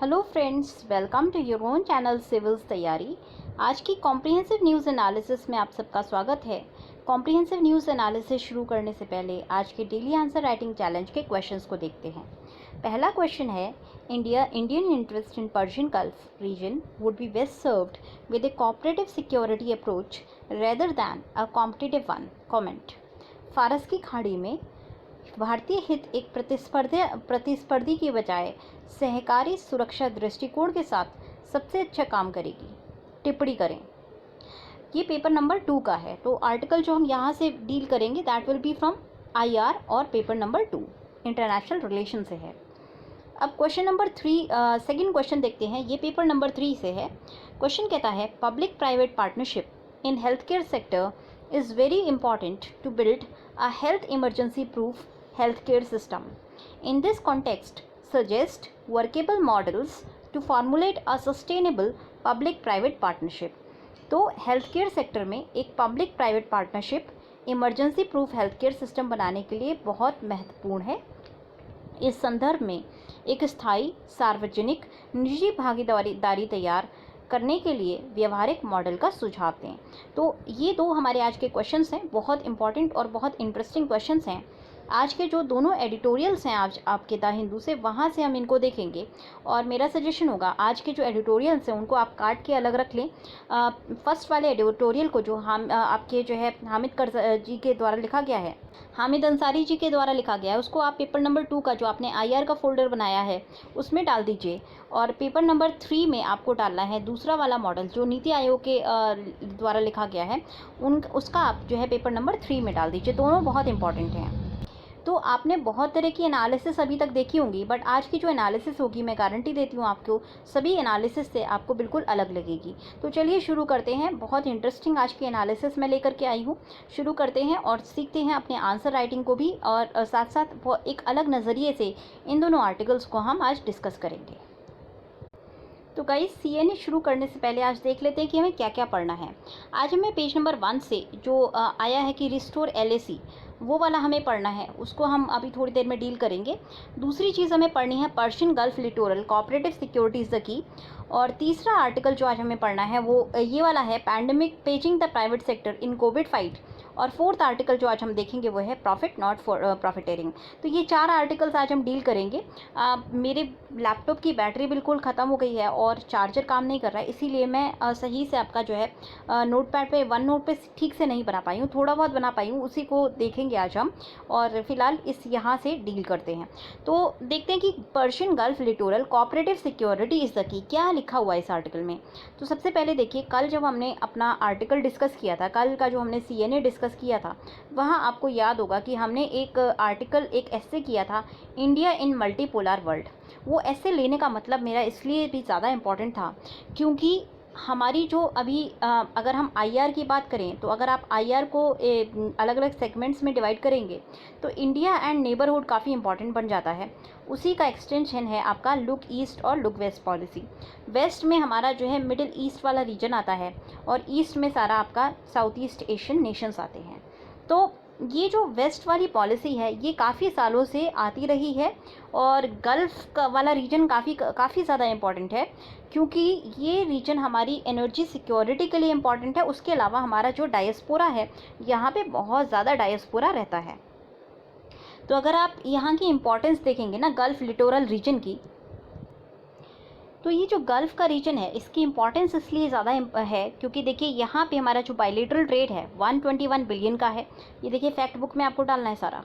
Hello friends, welcome to your own channel civils तैयारी। आज की कॉम्प्रिहेंसिव न्यूज़ एनालिसिस में आप सबका स्वागत है। कॉम्प्रिहेंसिव न्यूज़ एनालिसिस शुरू करने से पहले आज के डेली आंसर राइटिंग चैलेंज के क्वेश्चंस को देखते हैं। पहला क्वेश्चन है, Indian interest in Persian Gulf region would be best served with a cooperative security approach rather than a competitive one. Comment. फारस की खाड़ी में भारतीय हित एक प्रतिस्पर्धी की बजाय सहकारी सुरक्षा दृष्टिकोण के साथ सबसे अच्छा काम करेगी। टिप्पणी करें। ये पेपर नंबर 2 का है, तो आर्टिकल जो हम यहाँ से डील करेंगे that will be from IR और पेपर नंबर 2 इंटरनेशनल रिलेशन से है। अब क्वेश्चन नंबर 3 सेकंड क्वेश्चन देखते हैं। ये पेपर नंबर 3 से है। क्वेश्चन कहता है, public private partnership in health care sector is very important to build a health emergency proof healthcare system. In this context, suggest workable models to formulate a sustainable public private partnership. तो health care sector में एक public private partnership emergency proof health care system बनाने के लिए बहुत महत्वपूर्ण है। इस संदर्भ में एक स्थायी सार्वजनिक निजी भागीदारी तैयार करने के लिए व्यवहारिक मॉडल का सुझाव दें। तो ये दो हमारे आज के क्वेश्चंस हैं, बहुत इंपॉर्टेंट और बहुत इंटरेस्टिंग क्वेश्चंस हैं। आज के जो दोनों एडिटोरियल्स हैं आज आपके द हिंदू से, वहाँ से हम इनको देखेंगे और मेरा सजेशन होगा आज के जो एडिटोरियल्स हैं उनको आप काट के अलग रख लें। फर्स्ट वाले एडिटोरियल को जो आपके जो है हामिद जी के द्वारा लिखा गया है, हामिद अंसारी जी के द्वारा लिखा गया है, उसको आप पेपर नंबर 2 का जो आपने IR का फोल्डर बनाया है उसमें डाल दीजिए। और पेपर नंबर 3 में आपको डालना है दूसरा वाला मॉडल जो नीति आयोग के द्वारा लिखा गया है, उसका आप जो है पेपर नंबर 3 में डाल दीजिए। दोनों बहुत इंपॉर्टेंट हैं। तो आपने बहुत तरह की एनालिसिस अभी तक देखी होंगी, बट आज की जो एनालिसिस होगी मैं गारंटी देती हूँ आपको सभी एनालिसिस से आपको बिल्कुल अलग लगेगी। तो चलिए शुरू करते हैं। बहुत इंटरेस्टिंग आज की एनालिसिस मैं लेकर के आई हूँ। शुरू करते हैं और सीखते हैं अपने आंसर राइटिंग को भी, और साथ साथ एक अलग नज़रिए से इन दोनों आर्टिकल्स को हम आज डिस्कस करेंगे। तो गाइस, CNA शुरू करने से पहले आज देख लेते हैं कि हमें क्या क्या पढ़ना है। आज हमें पेज नंबर 1 से जो आया है कि रिस्टोर LAC, वो वाला हमें पढ़ना है, उसको हम अभी थोड़ी देर में डील करेंगे। दूसरी चीज़ हमें पढ़नी है Persian gulf littoral cooperative security is the key. और तीसरा आर्टिकल जो आज हमें पढ़ना है वो ये वाला है, pandemic paging the private sector in Covid fight. और फोर्थ आर्टिकल जो आज हम देखेंगे वो है प्रॉफिट नॉट फॉर प्रॉफिटेरिंग। तो ये 4 आर्टिकल्स आज हम डील करेंगे। मेरे लैपटॉप की बैटरी बिल्कुल ख़त्म हो गई है और चार्जर काम नहीं कर रहा है, इसीलिए मैं सही से आपका जो है नोटपैड पे वन नोट पे ठीक से नहीं बना पाई हूँ, थोड़ा बहुत बना पाई हूँ, उसी को देखेंगे आज हम। और फिलहाल इस यहाँ से डील करते हैं। तो देखते हैं कि Persian gulf littoral cooperative security is the key, क्या लिखा हुआ है इस आर्टिकल में। तो सबसे पहले देखिए, कल जब हमने अपना आर्टिकल डिस्कस किया था, कल का जो हमने CNA डिस्कस किया था, वहाँ आपको याद होगा कि हमने एक आर्टिकल, एक एस्से किया था, इंडिया इन मल्टीपोलर वर्ल्ड। वो एस्से लेने का मतलब मेरा इसलिए भी ज़्यादा इम्पॉर्टेंट था क्योंकि हमारी जो अभी अगर हम IR की बात करें, तो अगर आप IR को अलग अलग सेगमेंट्स में डिवाइड करेंगे तो इंडिया एंड नेबरहुड काफ़ी इंपॉर्टेंट बन जाता है। उसी का एक्सटेंशन है आपका लुक ईस्ट और लुक वेस्ट पॉलिसी। वेस्ट में हमारा जो है मिडिल ईस्ट वाला रीजन आता है और ईस्ट में सारा आपका साउथ ईस्ट एशियन नेशंस आते हैं। तो ये जो वेस्ट वाली पॉलिसी है ये काफ़ी सालों से आती रही है और गल्फ़ वाला रीजन काफ़ी ज़्यादा इम्पॉर्टेंट है क्योंकि ये रीजन हमारी एनर्जी सिक्योरिटी के लिए इम्पॉर्टेंट है। उसके अलावा हमारा जो डायस्पोरा है, यहाँ पे बहुत ज़्यादा डायस्पोरा रहता है। तो अगर आप यहाँ की इम्पोर्टेंस देखेंगे ना गल्फ़ लिटोरल रीजन की, तो ये जो गल्फ़ का रीजन है इसकी इंपॉर्टेंस इसलिए ज़्यादा है क्योंकि देखिए यहाँ पे हमारा जो बायलेटरल ट्रेड है 121 बिलियन का है। ये देखिए फैक्ट बुक में आपको डालना है सारा।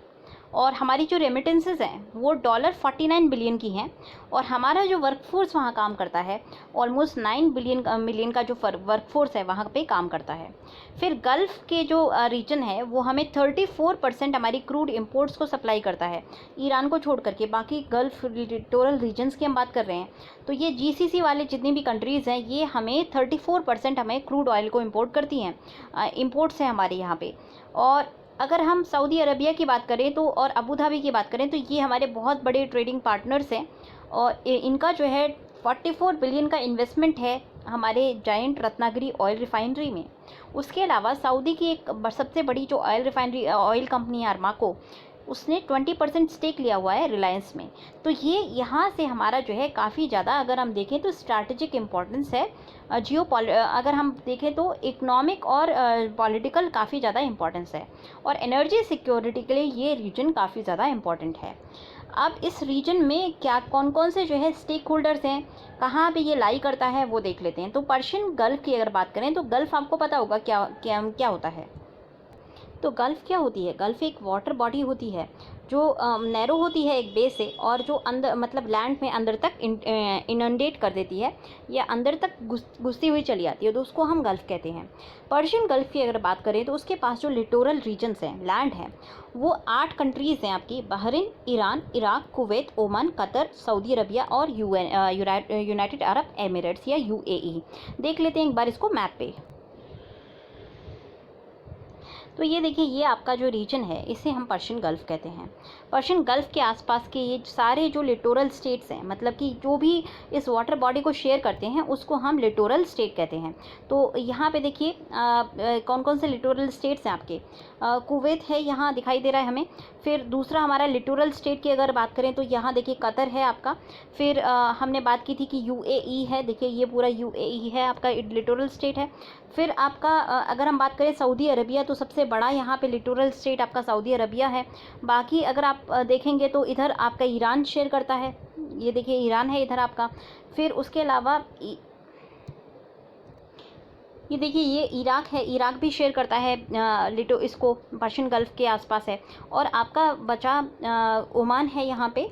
और हमारी जो रेमिटेंसेस हैं वो $49 बिलियन की हैं। और हमारा जो वर्कफोर्स वहाँ काम करता है ऑलमोस्ट 9 मिलियन का जो वर्कफोर्स है वहाँ पे काम करता है। फिर गल्फ़ के जो रीजन है वो हमें 34% हमारी क्रूड इंपोर्ट्स को सप्लाई करता है, ईरान को छोड़ करके। बाकी गल्फ़ लिटोरल रीजन्स की हम बात कर रहे हैं तो ये GCC वाले जितनी भी कंट्रीज़ हैं ये हमें 34% हमें क्रूड ऑयल को इम्पोर्ट करती हैं, इम्पोर्ट्स हैं हमारे यहाँ पे। और अगर हम सऊदी अरबिया की बात करें तो और अबू धाबी की बात करें तो ये हमारे बहुत बड़े ट्रेडिंग पार्टनर्स हैं और इनका जो है 44 बिलियन का इन्वेस्टमेंट है हमारे जायंट रत्नागिरी ऑयल रिफाइनरी में। उसके अलावा सऊदी की एक सबसे बड़ी जो ऑयल रिफाइनरी ऑयल कंपनी है अरमाको, उसने 20% स्टेक लिया हुआ है रिलायंस में। तो ये यहाँ से हमारा जो है काफ़ी ज़्यादा अगर हम देखें तो स्ट्रैटेजिक इम्पोर्टेंस है। अगर हम देखें तो इकोनॉमिक और पॉलिटिकल काफ़ी ज़्यादा इम्पोर्टेंस है, और एनर्जी सिक्योरिटी के लिए ये रीजन काफ़ी ज़्यादा इम्पोर्टेंट है। अब इस रीजन में क्या कौन कौन से जो है स्टेक होल्डर्स हैं, कहाँ पे ये लाई करता है, वो देख लेते हैं। तो पर्शियन गल्फ़ की अगर बात करें तो गल्फ़ आपको पता होगा क्या क्या क्या होता है। तो गल्फ़ क्या होती है? गल्फ़ एक वाटर बॉडी होती है जो नैरो होती है एक बेस से, और जो अंदर मतलब लैंड में अंदर तक इनंडेट कर देती है या अंदर तक घुसती हुई चली आती है, तो उसको हम गल्फ़ कहते हैं। पर्शियन गल्फ़ की अगर बात करें तो उसके पास जो लिटोरल रीजन्स हैं, लैंड है, वो 8 कंट्रीज़ हैं आपकी: Bahrain, Iran, Iraq, Kuwait, Oman, Qatar, Saudi Arabia और यूनाइटेड अरब एमिरेट्स या यूएई। देख लेते हैं एक बार इसको मैप पे। तो ये देखिए, ये आपका जो रीजन है इसे हम पर्शियन गल्फ़ कहते हैं। पर्शियन गल्फ़ के आसपास के ये सारे जो लिटोरल स्टेट्स हैं, मतलब कि जो भी इस वाटर बॉडी को शेयर करते हैं, उसको हम लिटोरल स्टेट कहते हैं। तो यहाँ पे देखिए कौन कौन से लिटोरल स्टेट्स हैं आपके। कुवैत है, यहाँ दिखाई दे रहा है हमें। फिर दूसरा हमारा लिटोरल स्टेट की अगर बात करें तो यहाँ देखिए कतर है आपका। फिर हमने बात की थी कि यूएई है, देखिए ये पूरा यूएई है आपका लिटोरल स्टेट है। फिर आपका अगर हम बात करें सऊदी अरबिया, तो सबसे बड़ा यहाँ पे लिटोरल स्टेट आपका सऊदी अरबिया है। बाकी अगर आप देखेंगे तो इधर आपका ईरान शेयर करता है, ये देखिए ईरान है इधर आपका। फिर उसके अलावा ये देखिए ये इराक है, इराक भी शेयर करता है इसको पर्शियन गल्फ़ के आसपास है। और आपका बचा ओमान है यहाँ पे।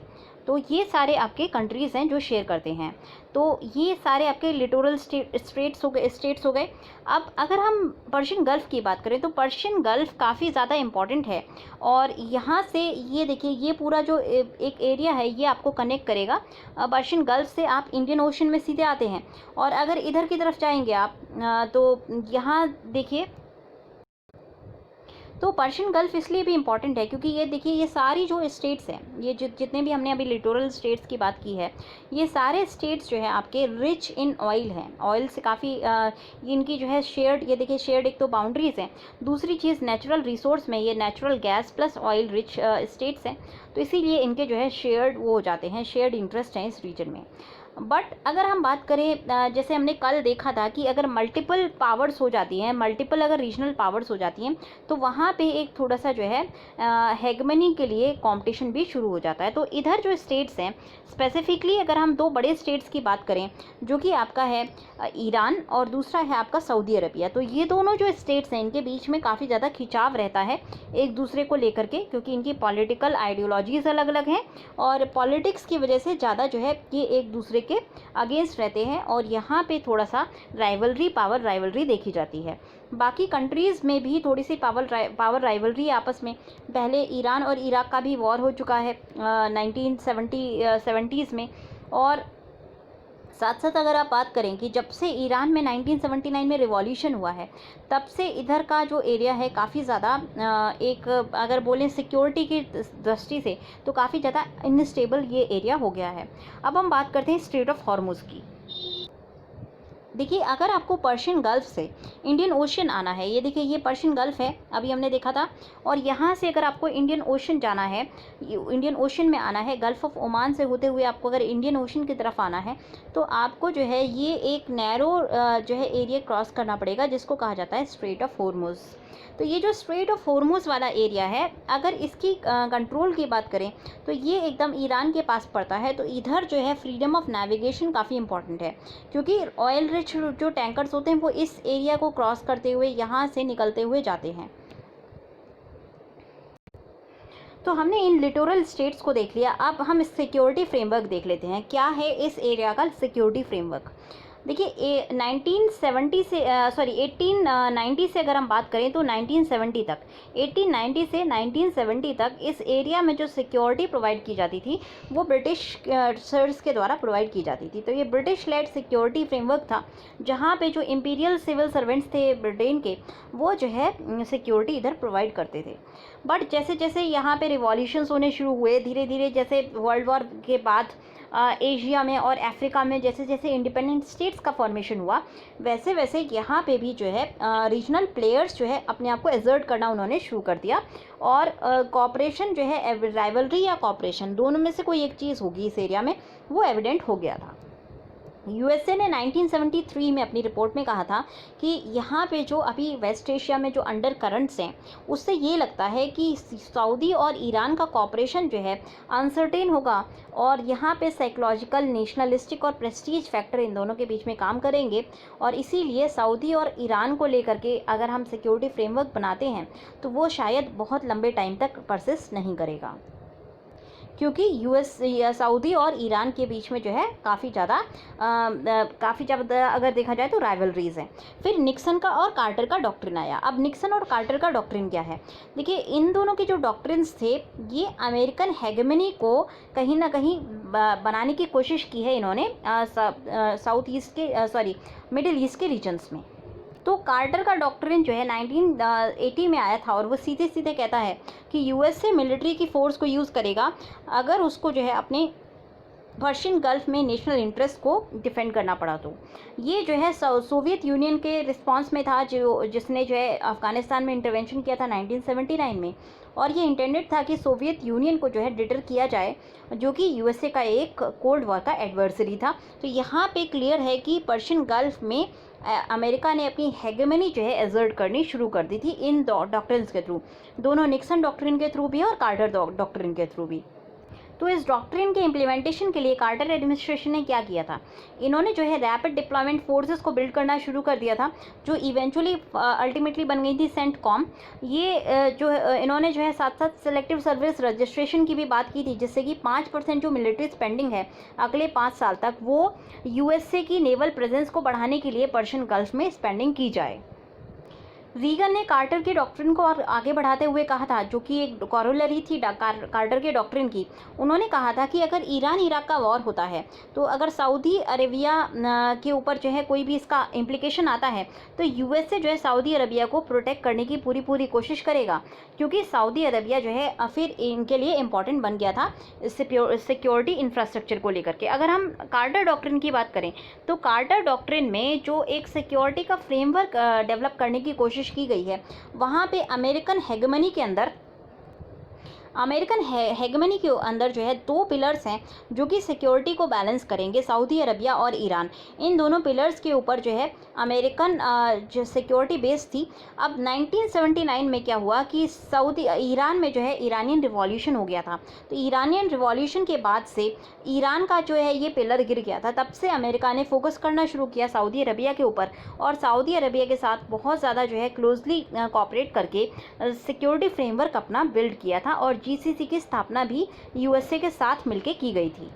तो ये सारे आपके कंट्रीज़ हैं जो शेयर करते हैं। तो ये सारे आपके लिटोरल स्टेट्स हो गए। अब अगर हम पर्शियन गल्फ़ की बात करें तो पर्शियन गल्फ़ काफ़ी ज़्यादा इम्पॉर्टेंट है, और यहाँ से ये देखिए ये पूरा जो एक एरिया है ये आपको कनेक्ट करेगा। पर्शियन गल्फ़ से आप इंडियन ओशन में सीधे आते हैं, और अगर इधर की तरफ जाएंगे आप तो यहाँ देखिए, तो पर्शियन गल्फ़ इसलिए भी इम्पॉर्टेंट है क्योंकि ये देखिए ये सारी जो स्टेट्स हैं, ये जितने भी हमने अभी लिटोरल स्टेट्स की बात की है, ये सारे स्टेट्स जो है आपके रिच इन ऑयल हैं। ऑयल से काफ़ी इनकी जो है शेयर्ड, ये देखिए शेयर्ड एक तो बाउंड्रीज़ हैं, दूसरी चीज़ नेचुरल रिसोर्स में ये natural gas plus oil rich states हैं। तो इसीलिए इनके जो है शेयर्ड वो हो जाते हैं, शेयर्ड इंटरेस्ट हैं इस रीजन में। बट अगर हम बात करें जैसे हमने कल देखा था कि अगर मल्टीपल पावर्स हो जाती हैं, मल्टीपल अगर रीजनल पावर्स हो जाती हैं, तो वहाँ पे एक थोड़ा सा जो है हेगमनी के लिए कंपटीशन भी शुरू हो जाता है। तो इधर जो स्टेट्स हैं, स्पेसिफिकली अगर हम दो बड़े स्टेट्स की बात करें, जो कि आपका है ईरान और दूसरा है आपका सऊदी अरबिया, तो ये दोनों जो स्टेट्स हैं इनके बीच में काफ़ी ज़्यादा खिंचाव रहता है एक दूसरे को लेकर के, क्योंकि इनकी पॉलिटिकल आइडियोलॉजीज़ अलग अलग हैं, और पॉलिटिक्स की वजह से ज़्यादा जो है ये एक दूसरे के अगेंस्ट रहते हैं, और यहाँ पे थोड़ा सा पावर राइवलरी देखी जाती है। बाकी कंट्रीज़ में भी थोड़ी सी पावर राइवलरी आपस में, पहले ईरान और इराक का भी वॉर हो चुका है 1970s में। और साथ साथ अगर आप बात करें कि जब से ईरान में 1979 में रिवॉल्यूशन हुआ है, तब से इधर का जो एरिया है काफ़ी ज़्यादा एक अगर बोलें सिक्योरिटी की दृष्टि से तो काफ़ी ज़्यादा अनस्टेबल ये एरिया हो गया है। अब हम बात करते हैं स्ट्रेट ऑफ हॉर्मुज़ की। देखिए अगर आपको पर्शियन गल्फ़ से इंडियन ओशन आना है, ये देखिए ये पर्शियन गल्फ़ है अभी हमने देखा था, और यहाँ से अगर आपको इंडियन ओशन जाना है, इंडियन ओशन में आना है, गल्फ़ ऑफ ओमान से होते हुए आपको अगर इंडियन ओशन की तरफ आना है, तो आपको जो है ये एक नैरो जो है एरिया क्रॉस करना पड़ेगा, जिसको कहा जाता है स्ट्रेट ऑफ हॉर्मुज़। तो ये जो स्ट्रेट ऑफ हॉर्मुज़ वाला एरिया है, अगर इसकी कंट्रोल की बात करें तो ये एकदम ईरान के पास पड़ता है। तो इधर जो है फ्रीडम ऑफ नेविगेशन काफ़ी इंपॉर्टेंट है, क्योंकि ऑयल रिच जो टैंकर्स होते हैं वो इस एरिया को क्रॉस करते हुए यहाँ से निकलते हुए जाते हैं। तो हमने इन लिटोरल स्टेट्स को देख लिया, अब हम सिक्योरिटी फ्रेमवर्क देख लेते हैं। क्या है इस एरिया का सिक्योरिटी फ्रेमवर्क? देखिए 1890 से अगर हम बात करें तो 1970 तक, 1890 से 1970 तक इस एरिया में जो सिक्योरिटी प्रोवाइड की जाती थी वो ब्रिटिश सर्स के द्वारा प्रोवाइड की जाती थी। तो ये ब्रिटिश लेड सिक्योरिटी फ्रेमवर्क था, जहाँ पे जो इंपीरियल सिविल सर्वेंट्स थे ब्रिटेन के, वो जो है सिक्योरिटी इधर प्रोवाइड करते थे। बट जैसे जैसे यहाँ पे रिवॉल्यूशंस होने शुरू हुए, धीरे धीरे जैसे वर्ल्ड वॉर के बाद एशिया में और अफ्रीका में जैसे जैसे इंडिपेंडेंट स्टेट्स स्टेट्स का फॉर्मेशन हुआ, वैसे वैसे यहाँ पे भी जो है रीजनल प्लेयर्स जो है अपने आप को एजर्ट करना उन्होंने शुरू कर दिया। और कॉपरेशन जो है, राइवलरी या कॉपरेशन, दोनों में से कोई एक चीज़ होगी इस एरिया में, वो एविडेंट हो गया था। यूएसए ने 1973 में अपनी रिपोर्ट में कहा था कि यहाँ पे जो अभी वेस्ट एशिया में जो अंडर करंट्स हैं, उससे ये लगता है कि सऊदी और ईरान का कॉपरेशन जो है अनसर्टेन होगा, और यहाँ पे साइकोलॉजिकल, नेशनलिस्टिक और प्रेस्टीज फैक्टर इन दोनों के बीच में काम करेंगे। और इसीलिए सऊदी और ईरान को लेकर के अगर हम सिक्योरिटी फ्रेमवर्क बनाते हैं तो वो शायद बहुत लंबे टाइम तक परसिस्ट नहीं करेगा, क्योंकि यूएस या सऊदी और ईरान के बीच में जो है काफ़ी ज़्यादा अगर देखा जाए तो राइवलरीज़ हैं। फिर निक्सन का और कार्टर का डॉक्ट्रिन आया। अब निक्सन और कार्टर का डॉक्ट्रिन क्या है? देखिए, इन दोनों के जो डॉक्ट्रिन्स थे, ये अमेरिकन हेगेमनी को कहीं ना कहीं बनाने की कोशिश की है इन्होंने मिडिल ईस्ट के रीजन्स में। तो कार्टर का डॉक्ट्रिन जो है 1980 में आया था, और वो सीधे सीधे कहता है कि यूएसए मिलिट्री की फोर्स को यूज़ करेगा अगर उसको जो है अपने पर्शियन गल्फ में नेशनल इंटरेस्ट को डिफेंड करना पड़ा। तो ये जो है सोवियत यूनियन के रिस्पांस में था, जिसने जो है अफ़गानिस्तान में इंटरवेंशन किया था 1979 में। और ये इंटेंडेड था कि सोवियत यूनियन को जो है डिटर किया जाए, जो कि यूएसए का एक कोल्ड वॉर का एडवर्सरी था। तो यहाँ पे क्लियर है कि पर्शियन गल्फ में अमेरिका ने अपनी हेगेमनी जो है एजर्ट करनी शुरू कर दी थी इन डॉक्ट्रिन्स के थ्रू, दोनों निक्सन डॉक्ट्रिन के थ्रू भी और कार्टर डॉक्ट्रिन के थ्रू भी। तो इस डॉक्ट्रिन के इम्प्लीमेंटेशन के लिए कार्टर एडमिनिस्ट्रेशन ने क्या किया था? इन्होंने जो है रैपिड डिप्लॉयमेंट फोर्सेस को बिल्ड करना शुरू कर दिया था, जो इवेंचुअली अल्टीमेटली बन गई थी सेंटकॉम। ये जो इन्होंने जो है साथ साथ सेलेक्टिव सर्विस रजिस्ट्रेशन की भी बात की थी, जिससे कि 5% जो मिलिट्री स्पेंडिंग है अगले 5 साल तक, वो यूएसए की नेवल प्रेजेंस को बढ़ाने के लिए पर्शियन गल्फ में स्पेंडिंग की जाए। रीगन ने कार्टर के डॉक्ट्रिन को और आगे बढ़ाते हुए कहा था, जो कि एक कॉरोलरी थी कार्टर के डॉक्ट्रिन की। उन्होंने कहा था कि अगर ईरान इराक का वॉर होता है, तो अगर सऊदी अरेबिया के ऊपर जो है कोई भी इसका इम्प्लीकेशन आता है, तो यूएसए जो है सऊदी अरेबिया को प्रोटेक्ट करने की पूरी कोशिश करेगा, क्योंकि सऊदी अरेबिया जो है फिर इनके लिए इम्पॉर्टेंट बन गया था सिक्योरिटी इंफ्रास्ट्रक्चर को लेकर के। अगर हम कार्टर डॉक्ट्रिन की बात करें, तो कार्टर डॉक्ट्रिन में जो एक सिक्योरिटी का फ्रेमवर्क डेवलप करने की कोशिश की गई है, वहाँ पे अमेरिकन हेगेमनी के अंदर जो है 2 पिलर्स हैं जो कि सिक्योरिटी को बैलेंस करेंगे, सऊदी अरबिया और ईरान। इन दोनों पिलर्स के ऊपर जो है अमेरिकन जो सिक्योरिटी बेस थी। अब 1979 में क्या हुआ कि ईरान में जो है ईरानियन रिवॉल्यूशन हो गया था। तो ईरानियन रिवॉल्यूशन के बाद से ईरान का जो है ये पिलर गिर गया था। तब से अमेरिका ने फोकस करना शुरू किया सऊदी अरबिया के ऊपर, और सऊदी अरबिया के साथ बहुत ज़्यादा जो है क्लोजली कोऑपरेट करके सिक्योरिटी फ्रेमवर्क अपना बिल्ड किया था। और जीसीसी की स्थापना भी यूएसए के साथ मिलकर की गई थी।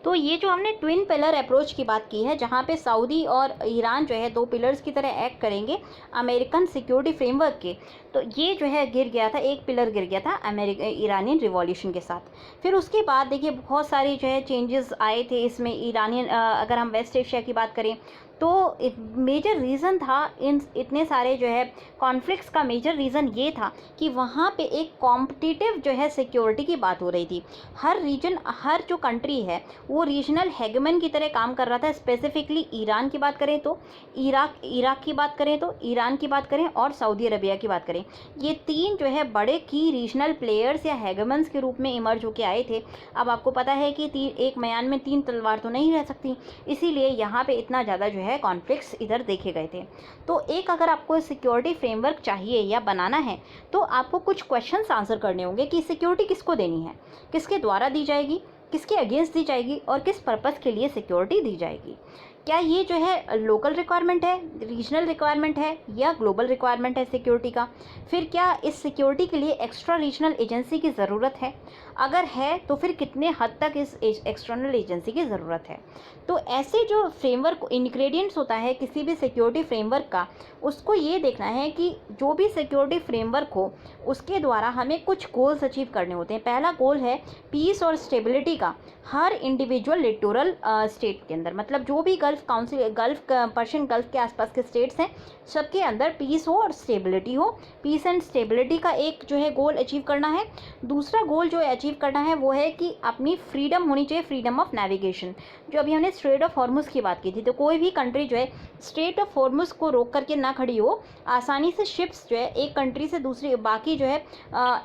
तो ये जो हमने ट्विन पिलर अप्रोच की बात की है, जहाँ पे सऊदी और ईरान जो है 2 पिलर्स की तरह एक्ट करेंगे अमेरिकन सिक्योरिटी फ्रेमवर्क के, तो ये जो है गिर गया था, एक पिलर गिर गया था ईरानियन रिवॉल्यूशन के साथ। फिर उसके बाद देखिए बहुत सारी जो है चेंजेस आए थे इसमें ईरानियन। अगर हम वेस्ट एशिया की बात करें, तो एक मेजर रीज़न था इन इतने सारे जो है कॉन्फ्लिक्ट्स का, मेजर रीज़न ये था कि वहाँ पे एक कॉम्पिटिटिव जो है सिक्योरिटी की बात हो रही थी। हर रीजन, हर जो कंट्री है वो रीजनल हेगमन की तरह काम कर रहा था। स्पेसिफिकली ईरान की बात करें तो इराक की बात करें तो ईरान की बात करें, और सऊदी अरबिया की बात करें, ये 3 जो है बड़े की रीजनल प्लेयर्स या हेगमन्स के रूप में इमर्ज होकर आए थे। अब आपको पता है कि एक म्यान में 3 तलवार तो नहीं रह सकती, इसीलिए यहाँ पे इतना ज़्यादा जो है कॉन्फ्लिक्ट्स इधर देखे गए थे। तो एक अगर आपको सिक्योरिटी फ्रेमवर्क चाहिए या बनाना है, तो आपको कुछ क्वेश्चंस आंसर करने होंगे कि सिक्योरिटी किसको देनी है, किसके द्वारा दी जाएगी, किसके अगेंस्ट दी जाएगी, और किस पर्पस के लिए सिक्योरिटी दी जाएगी। क्या ये जो है लोकल रिक्वायरमेंट है, रीजनल रिक्वायरमेंट है, या ग्लोबल रिक्वायरमेंट है सिक्योरिटी का? फिर क्या इस सिक्योरिटी के लिए एक्स्ट्रा रीजनल एजेंसी की ज़रूरत है? अगर है तो फिर कितने हद तक इस एक्सटर्नल एजेंसी की ज़रूरत है? तो ऐसे जो फ्रेमवर्क इंग्रेडिएंट्स होता है किसी भी सिक्योरिटी फ्रेमवर्क का, उसको ये देखना है कि जो भी सिक्योरिटी फ्रेमवर्क हो उसके द्वारा हमें कुछ गोल्स अचीव करने होते हैं। पहला गोल है पीस और स्टेबिलिटी का, हर इंडिविजुअल लिटोरल स्टेट के अंदर, मतलब जो भी पर्शियन गल्फ के आसपास के स्टेट्स हैं सबके अंदर पीस हो और स्टेबिलिटी हो। पीस एंड स्टेबिलिटी का एक जो है गोल अचीव करना है। दूसरा गोल जो है अचीव करना है वो है कि अपनी फ्रीडम होनी चाहिए, फ्रीडम ऑफ नेविगेशन। जो अभी हमने स्ट्रेट ऑफ हॉर्मुज की बात की थी, तो कोई भी कंट्री जो है स्ट्रेट ऑफ हॉर्मुज को रोक करके ना खड़ी हो, आसानी से शिप्स जो है एक कंट्री से दूसरी बाकी जो है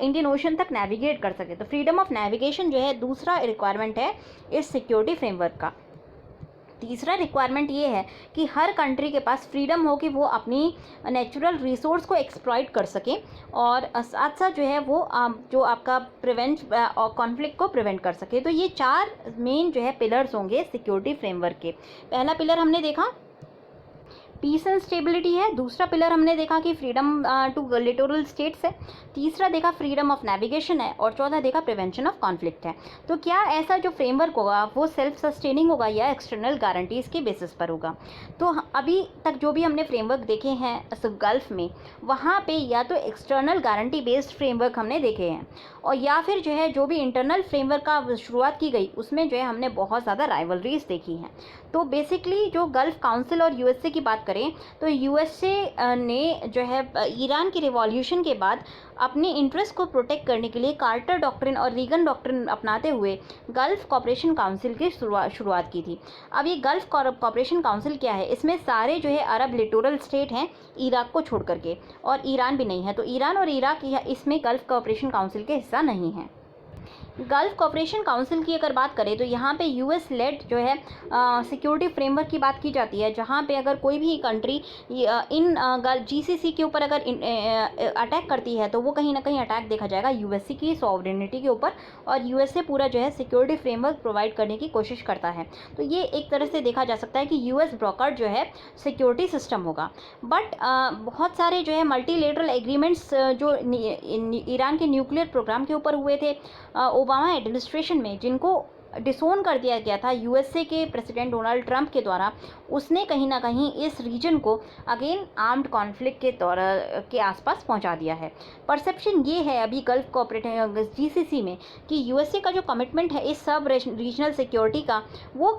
इंडियन ओशन तक नेविगेट कर सके। तो फ्रीडम ऑफ नेविगेशन जो है दूसरा रिक्वायरमेंट है इस सिक्योरिटी फ्रेमवर्क का। तीसरा रिक्वायरमेंट ये है कि हर कंट्री के पास फ्रीडम हो कि वो अपनी नेचुरल रिसोर्स को एक्सप्लॉइट कर सकें और साथ साथ जो है वो जो आपका कॉन्फ्लिक्ट को प्रिवेंट कर सके। तो ये 4 मेन जो है पिलर्स होंगे सिक्योरिटी फ्रेमवर्क के। पहला पिलर हमने देखा पीस एंड स्टेबिलिटी है। दूसरा पिलर हमने देखा कि फ्रीडम टू लिटोरल स्टेट्स है। तीसरा देखा फ्रीडम ऑफ नेविगेशन है और चौथा देखा प्रिवेंशन ऑफ कॉन्फ्लिक्ट है। तो क्या ऐसा जो फ्रेमवर्क होगा वो सेल्फ सस्टेनिंग होगा या एक्सटर्नल गारंटीज़ के बेसिस पर होगा? तो अभी तक जो भी हमने फ्रेमवर्क देखे हैं गल्फ में, वहाँ पे या तो एक्सटर्नल गारंटी बेस्ड फ्रेमवर्क हमने देखे हैं और या फिर जो है जो भी इंटरनल फ्रेमवर्क का शुरुआत की गई उसमें जो है हमने बहुत ज़्यादा राइवलरीज देखी हैं। तो बेसिकली जो गल्फ काउंसिल और यूएसए की बात करें तो यूएसए ने जो है ईरान की रिवॉल्यूशन के बाद अपने इंटरेस्ट को प्रोटेक्ट करने के लिए कार्टर डॉक्ट्रिन और रीगन डॉक्ट्रिन अपनाते हुए गल्फ कॉपरेशन काउंसिल की शुरुआत की थी। अब ये गल्फ कॉपरेशन काउंसिल क्या है? इसमें सारे जो है अरब लिटोरल स्टेट हैं इराक को छोड़ करके, और ईरान भी नहीं है। तो ईरान और इराक इसमें गल्फ कॉपरेशन काउंसिल के हिस्सा नहीं है। गल्फ कॉपरेशन काउंसिल की अगर बात करें तो यहाँ पे यूएस लेड जो है सिक्योरिटी फ्रेमवर्क की बात की जाती है, जहाँ पे अगर कोई भी कंट्री इन जीसीसी के ऊपर अगर अटैक करती है तो वो कहीं ना कहीं अटैक देखा जाएगा यूएसए की सॉवरेनिटी के ऊपर, और यूएसए पूरा जो है सिक्योरिटी फ्रेमवर्क प्रोवाइड करने की कोशिश करता है। तो ये एक तरह से देखा जा सकता है कि यूएस ब्रोकर्ड जो है सिक्योरिटी सिस्टम होगा। बट बहुत सारे जो है मल्टीलेटरल एग्रीमेंट्स जो ईरान के न्यूक्लियर प्रोग्राम के ऊपर हुए थे ओबामा एडमिनिस्ट्रेशन में, जिनको डिसोन कर दिया गया था यूएसए के प्रेसिडेंट डोनाल्ड ट्रंप के द्वारा, उसने कहीं ना कहीं इस रीजन को अगेन आर्म्ड कॉन्फ्लिक्ट के आसपास पहुंचा दिया है। परसेप्शन ये है अभी गल्फ कोऑपरेटिव जीसीसी में कि यूएसए का जो कमिटमेंट है इस सब रीजनल सिक्योरिटी का वो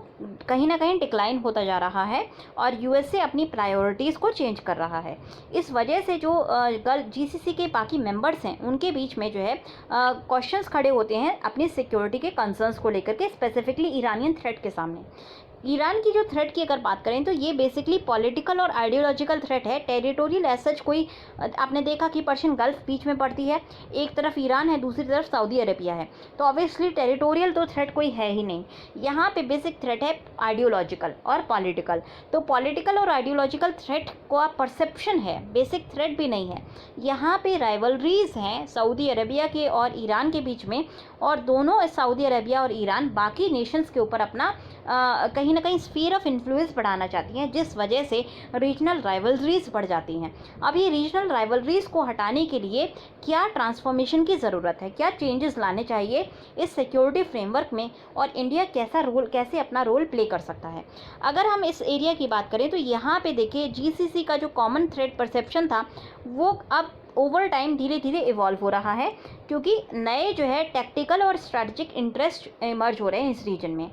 कहीं ना कहीं डिक्लाइन होता जा रहा है और यूएसए अपनी प्रायोरिटीज़ को चेंज कर रहा है। इस वजह से जो जीसीसी के बाकी मेंबर्स हैं उनके बीच में जो है क्वेश्चंस खड़े होते हैं अपनी सिक्योरिटी के कंसर्न्स को लेकर के, स्पेसिफिकली ईरानियन थ्रेट के सामने। ईरान की जो थ्रेट की अगर बात करें तो ये बेसिकली पॉलिटिकल और आइडियोलॉजिकल थ्रेट है। टेरिटोरियल एज सच कोई, आपने देखा कि पर्शियन गल्फ बीच में पड़ती है, एक तरफ ईरान है दूसरी तरफ सऊदी अरेबिया है, तो ऑब्वियसली टेरिटोरियल तो थ्रेट कोई है ही नहीं। यहाँ पे बेसिक थ्रेट है आइडियोलॉजिकल और पॉलिटिकल। तो पॉलिटिकल और आइडियोलॉजिकल थ्रेट को परसेप्शन है, बेसिक थ्रेट भी नहीं है। यहाँ पे राइवलरीज हैं सऊदी अरेबिया के और ईरान के बीच में, और दोनों सऊदी अरेबिया और ईरान बाकी नेशंस के ऊपर अपना कहीं ना कहीं स्फीयर ऑफ इन्फ्लुएंस बढ़ाना चाहती हैं, जिस वजह से रीजनल राइवलरीज बढ़ जाती हैं। अब ये रीजनल राइवलरीज को हटाने के लिए क्या ट्रांसफॉर्मेशन की ज़रूरत है, क्या चेंजेस लाने चाहिए इस सिक्योरिटी फ्रेमवर्क में, और इंडिया कैसे अपना रोल प्ले कर सकता है? अगर हम इस एरिया की बात करें तो यहाँ पे देखिए जीसीसी का जो कॉमन थ्रेट परसेप्शन था वो अब ओवर टाइम धीरे धीरे इवॉल्व हो रहा है, क्योंकि नए जो है टैक्टिकल और स्ट्रैटेजिक इंटरेस्ट इमर्ज हो रहे हैं इस रीजन में।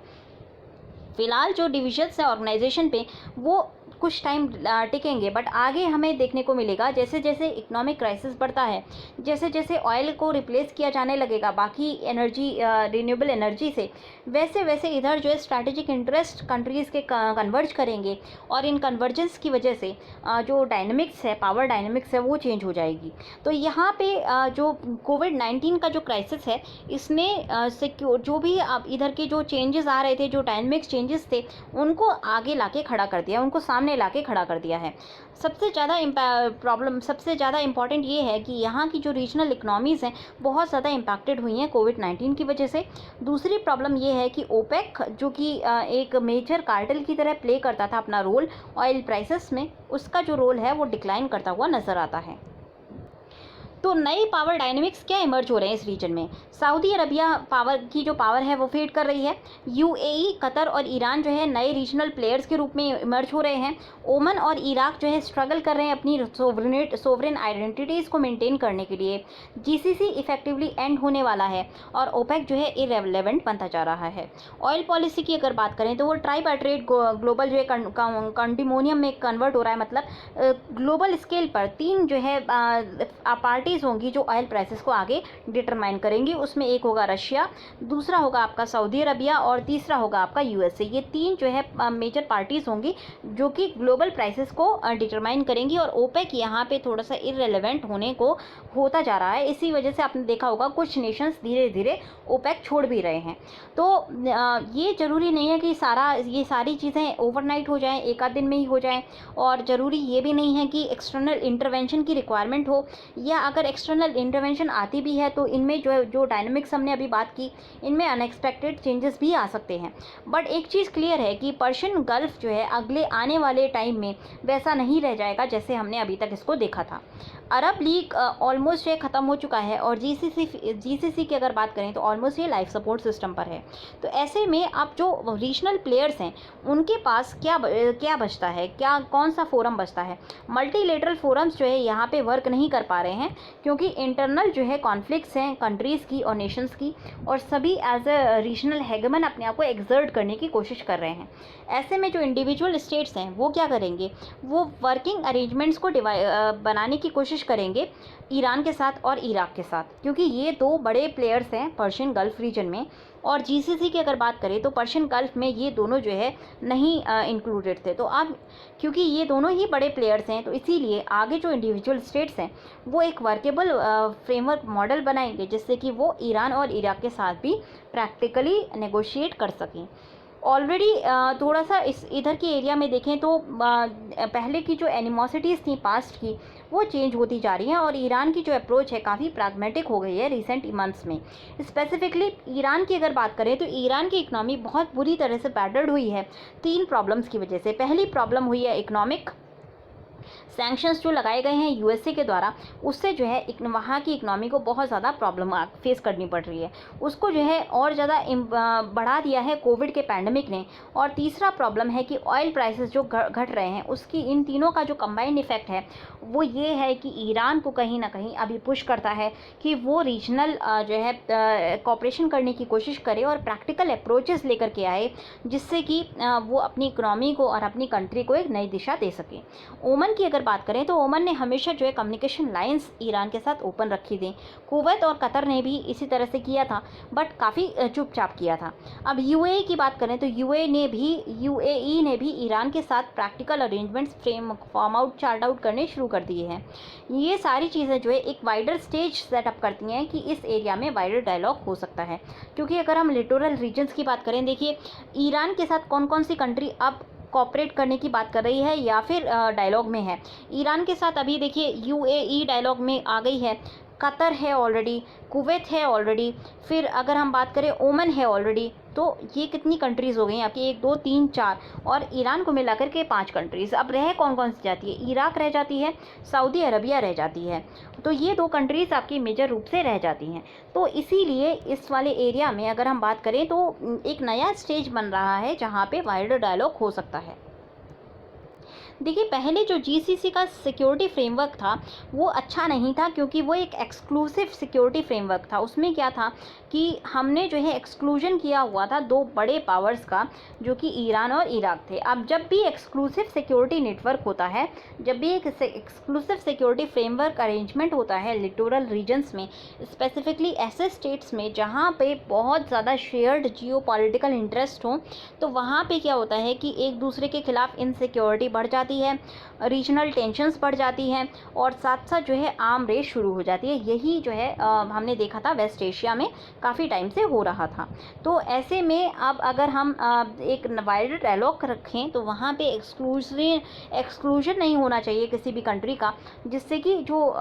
फिलहाल जो डिविजन्स है ऑर्गेनाइजेशन पे वो कुछ टाइम टिकेंगे, बट आगे हमें देखने को मिलेगा जैसे जैसे इकोनॉमिक क्राइसिस बढ़ता है, जैसे जैसे ऑयल को रिप्लेस किया जाने लगेगा बाकी एनर्जी रिन्यूएबल एनर्जी से, वैसे वैसे इधर जो है स्ट्रैटेजिक इंटरेस्ट कंट्रीज़ के कन्वर्ज करेंगे, और इन कन्वर्जेंस की वजह से जो डायनेमिक्स है, पावर डायनेमिक्स है, वो चेंज हो जाएगी। तो यहाँ पे जो कोविड-19 का जो क्राइसिस है इसने जो भी इधर के जो चेंजेस आ रहे थे, जो डायनेमिक्स चेंजेस थे, उनको आगे लाके खड़ा कर दिया, उनको सामने लाके खड़ा कर दिया है। सबसे ज़्यादा इम्पॉर्टेंट ये है कि यहाँ की जो रीजनल इकनॉमीज़ हैं बहुत ज़्यादा इम्पैक्टेड हुई हैं कोविड-19 की वजह से। दूसरी प्रॉब्लम ये है कि ओपेक जो कि एक मेजर कार्टेल की तरह प्ले करता था अपना रोल ऑयल प्राइसेस में, उसका जो रोल है वो डिक्लाइन करता हुआ नज़र आता है। तो नए पावर डायनेमिक्स क्या इमर्ज हो रहे हैं इस रीजन में। सऊदी अरबिया पावर की जो पावर है वो फेड कर रही है। यूएई, कतर और ईरान जो है नए रीजनल प्लेयर्स के रूप में इमर्ज हो रहे हैं। ओमन और इराक जो है स्ट्रगल कर रहे हैं अपनी सोवरेन आइडेंटिटीज़ को मेंटेन करने के लिए। जीसीसी इफेक्टिवली एंड होने वाला है और ओपेक जो है इरेलेवेंट बनता जा रहा है। ऑयल पॉलिसी की अगर बात करें तो वो ट्राइपार्टेट ग्लोबल जो है कंटिमोनियम में कन्वर्ट हो रहा है। मतलब ग्लोबल स्केल पर 3 जो है पार्टीज़ होंगी जो ऑयल प्राइसेस को आगे डिटरमाइन करेंगी। उसमें एक होगा रशिया, दूसरा होगा आपका सऊदी अरबिया और तीसरा होगा आपका यूएसए। ये 3 जो है मेजर पार्टीज़ होंगी जो कि ग्लोबल प्राइसेस को डिटरमाइन करेंगी। और ओपेक यहाँ पे थोड़ा सा इररेलेवेंट होने को होता जा रहा है। इसी वजह से आपने देखा होगा कुछ नेशंस धीरे धीरे ओपेक छोड़ भी रहे हैं। तो ये ज़रूरी नहीं है कि ये सारी चीज़ें ओवरनाइट हो जाएं, एक आध दिन में ही हो जाएं। और ज़रूरी ये भी नहीं है कि एक्सटर्नल इंटरवेंशन की रिक्वायरमेंट हो, या अगर एक्सटर्नल इंटरवेंशन आती भी है तो इनमें जो डायनेमिक्स हमने अभी बात की, इनमें अनएक्सपेक्टेड चेंजेस भी आ सकते हैं। बट एक चीज़ क्लियर है कि पर्शियन गल्फ जो है अगले आने वाले टाइम में वैसा नहीं रह जाएगा जैसे हमने अभी तक इसको देखा था। अरब लीग ऑलमोस्ट ये ख़त्म हो चुका है और जीसीसी की अगर बात करें तो ऑलमोस्ट ये लाइफ सपोर्ट सिस्टम पर है। तो ऐसे में अब जो रीजनल प्लेयर्स हैं उनके पास क्या बचता है, कौन सा फोरम बचता है। मल्टीलेटरल फोरम्स जो है यहाँ पे वर्क नहीं कर पा रहे हैं क्योंकि इंटरनल जो है कॉन्फ्लिक्ट्स हैं कंट्रीज़ की और नेशंस की, और सभी एज अ रीजनल हेगमन अपने आप को एक्सर्ट करने की कोशिश कर रहे हैं। ऐसे में जो इंडिविजुअल स्टेट्स हैं वो क्या करेंगे, वो वर्किंग अरेंजमेंट्स को बनाने की कोशिश करेंगे ईरान के साथ और इराक के साथ, क्योंकि ये 2 बड़े प्लेयर्स हैं पर्शियन गल्फ रीजन में। और जीसीसी की अगर बात करें तो पर्शियन गल्फ में ये दोनों जो है नहीं इंक्लूडेड थे। तो अब क्योंकि ये दोनों ही बड़े प्लेयर्स हैं तो इसीलिए आगे जो इंडिविजुअल स्टेट्स हैं वो एक वर्केबल फ्रेमवर्क मॉडल बनाएंगे जिससे कि वो ईरान और इराक के साथ भी प्रैक्टिकली नेगोशिएट कर सकें। ऑलरेडी थोड़ा सा इधर के एरिया में देखें तो पहले की जो एनिमोसिटीज़ थी पास्ट की वो चेंज होती जा रही हैं और ईरान की जो अप्रोच है काफ़ी प्रैग्मेटिक हो गई है रिसेंट मंथ्स में। स्पेसिफिकली ईरान की अगर बात करें तो ईरान की इकनॉमी बहुत बुरी तरह से बैटर्ड हुई है 3 प्रॉब्लम्स की वजह से। पहली प्रॉब्लम हुई है इकोनॉमिक, सैंक्शंस जो लगाए गए हैं यूएसए के द्वारा, उससे जो है वहाँ की इकनॉमी को बहुत ज़्यादा प्रॉब्लम फेस करनी पड़ रही है। उसको जो है और ज़्यादा बढ़ा दिया है कोविड के पैंडमिक ने। और तीसरा प्रॉब्लम है कि ऑयल प्राइसेस जो घट रहे हैं उसकी, इन तीनों का जो कंबाइंड इफेक्ट है वो ये है कि ईरान को कहीं ना कहीं अभी पुश करता है कि वो रीजनल जो है कॉपरेशन करने की कोशिश करे और प्रैक्टिकल अप्रोचेस लेकर के आए जिससे कि वो अपनी इकनॉमी को और अपनी कंट्री को एक नई दिशा दे सके। ओमन की अगर बात करें तो ओमन ने हमेशा जो है कम्युनिकेशन लाइंस ईरान के साथ ओपन रखी थी। कुवैत और कतर ने भी इसी तरह से किया था बट काफ़ी चुपचाप किया था। अब यूएई की बात करें तो यूएई ने भी ईरान के साथ practical arrangements form out chart out करने शुरू कर दिए हैं। ये सारी चीज़ें जो है एक वाइडर स्टेज सेटअप करती हैं कि इस एरिया में वाइडर डायलॉग हो सकता है। क्योंकि अगर हम लिटोरल रीजन्स की बात करें, देखिए ईरान के साथ कौन कौन सी कंट्री अब कॉपरेट करने की बात कर रही है या फिर डायलॉग में है। ईरान के साथ अभी देखिए यूएई डायलॉग में आ गई है, कतर है ऑलरेडी, कुवैत है ऑलरेडी, फिर अगर हम बात करें ओमन है ऑलरेडी। तो ये कितनी कंट्रीज़ हो गई आपकी, 1 2 3 4 और ईरान को मिलाकर के 5 कंट्रीज़। अब रह कौन कौन सी जाती है, इराक रह जाती है, सऊदी अरबिया रह जाती है। तो ये 2 कंट्रीज़ आपकी मेजर रूप से रह जाती हैं। तो इसीलिए इस वाले एरिया में अगर हम बात करें तो एक नया स्टेज बन रहा है जहाँ पे वाइडर डायलॉग हो सकता है। देखिए पहले जो जीसीसी का सिक्योरिटी फ्रेमवर्क था वो अच्छा नहीं था क्योंकि वो एक एक्सक्लूसिव सिक्योरिटी फ्रेमवर्क था। उसमें क्या था कि हमने जो है एक्सक्लूजन किया हुआ था 2 बड़े पावर्स का जो कि ईरान और इराक थे। अब जब भी एक्सक्लूसिव सिक्योरिटी नेटवर्क होता है, जब भी एक एक्सक्लूसिव सिक्योरिटी फ्रेमवर्क अरेंजमेंट होता है लिटोरल रीजन्स में, स्पेसिफिकली ऐसे स्टेट्स में जहाँ पे बहुत ज़्यादा शेयर्ड जियोपॉलिटिकल इंटरेस्ट हो, तो वहाँ पे क्या होता है कि एक दूसरे के खिलाफ इनसिक्योरिटी बढ़ जाती है, रीजनल टेंशन्स बढ़ जाती हैं और साथ साथ जो है आर्म रेस शुरू हो जाती है। यही जो है हमने देखा था वेस्ट एशिया में काफ़ी टाइम से हो रहा था। तो ऐसे में अब अगर हम एक वाइडर डायलॉग रखें तो वहाँ पे एक्सक्लूजन नहीं होना चाहिए किसी भी कंट्री का, जिससे कि जो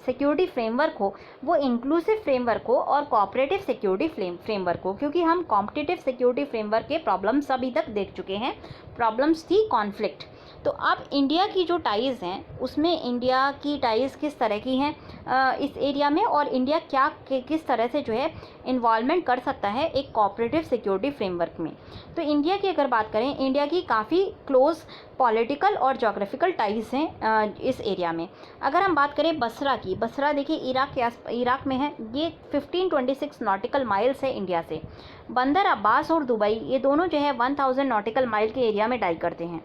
सिक्योरिटी फ्रेमवर्क हो वो इंक्लूसिव फ्रेमवर्क हो और कोऑपरेटिव सिक्योरिटी फ्रेमवर्क हो। क्योंकि हम कॉम्पिटिटिव सिक्योरिटी फ्रेमवर्क के प्रॉब्लम्स अभी तक देख चुके हैं। प्रॉब्लम्स थी कॉन्फ्लिक्ट, तो अब इंडिया की जो टाइज़ हैं उसमें इंडिया की टाइज़ किस तरह की हैं इस एरिया में, और इंडिया क्या किस तरह से जो है इन्वॉल्वमेंट कर सकता है एक कोऑपरेटिव सिक्योरिटी फ्रेमवर्क में। तो इंडिया की अगर बात करें, इंडिया की काफ़ी क्लोज पॉलिटिकल और जोग्राफिकल टाइज़ हैं इस एरिया में। अगर हम बात करें बसरा की, बसरा देखिए इराक में है। ये 1526 नॉटिकल माइल्स है इंडिया से। बंदर अब्बास और दुबई ये दोनों जो है 1000 नॉटिकल माइल के एरिया में डाई करते हैं।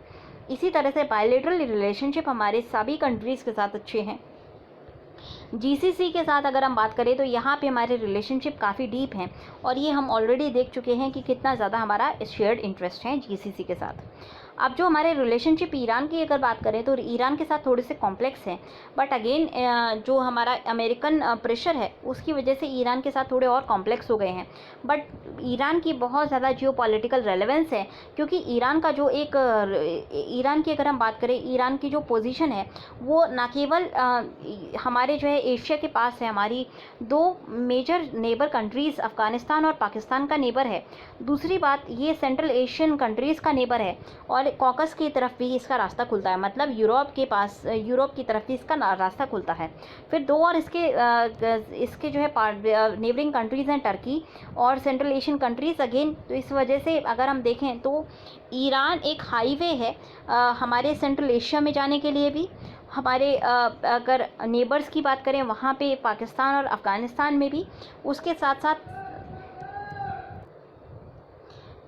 इसी तरह से बायलैटरल रिलेशनशिप हमारे सभी कंट्रीज़ के साथ अच्छे हैं। जीसीसी के साथ अगर हम बात करें तो यहाँ पे हमारे रिलेशनशिप काफ़ी डीप हैं, और ये हम ऑलरेडी देख चुके हैं कि कितना ज़्यादा हमारा शेयर्ड इंटरेस्ट है जीसीसी के साथ। अब जो हमारे रिलेशनशिप ईरान की अगर बात करें तो ईरान के साथ थोड़े से कॉम्प्लेक्स हैं, बट अगेन जो हमारा अमेरिकन प्रेशर है उसकी वजह से ईरान के साथ थोड़े और कॉम्प्लेक्स हो गए हैं। बट ईरान की बहुत ज़्यादा जियोपॉलिटिकल रेलेवेंस है, क्योंकि ईरान का जो एक ईरान की अगर हम बात करें, ईरान की जो पोजीशन है वो ना केवल हमारे जो है एशिया के पास है, हमारी दो मेजर नेबर कंट्रीज़ अफ़गानिस्तान और पाकिस्तान का नेबर है। दूसरी बात, ये सेंट्रल एशियन कंट्रीज़ का नेबर है, और कॉकस की तरफ भी इसका रास्ता खुलता है, मतलब यूरोप की तरफ भी इसका रास्ता खुलता है। फिर दो और इसके जो है नेबरिंग कंट्रीज़ हैं, टर्की और सेंट्रल एशियन कंट्रीज़ अगेन। तो इस वजह से अगर हम देखें तो ईरान एक हाईवे है हमारे सेंट्रल एशिया में जाने के लिए भी, हमारे अगर नेबर्स की बात करें वहाँ पे पाकिस्तान और अफ़गानिस्तान में भी, उसके साथ साथ।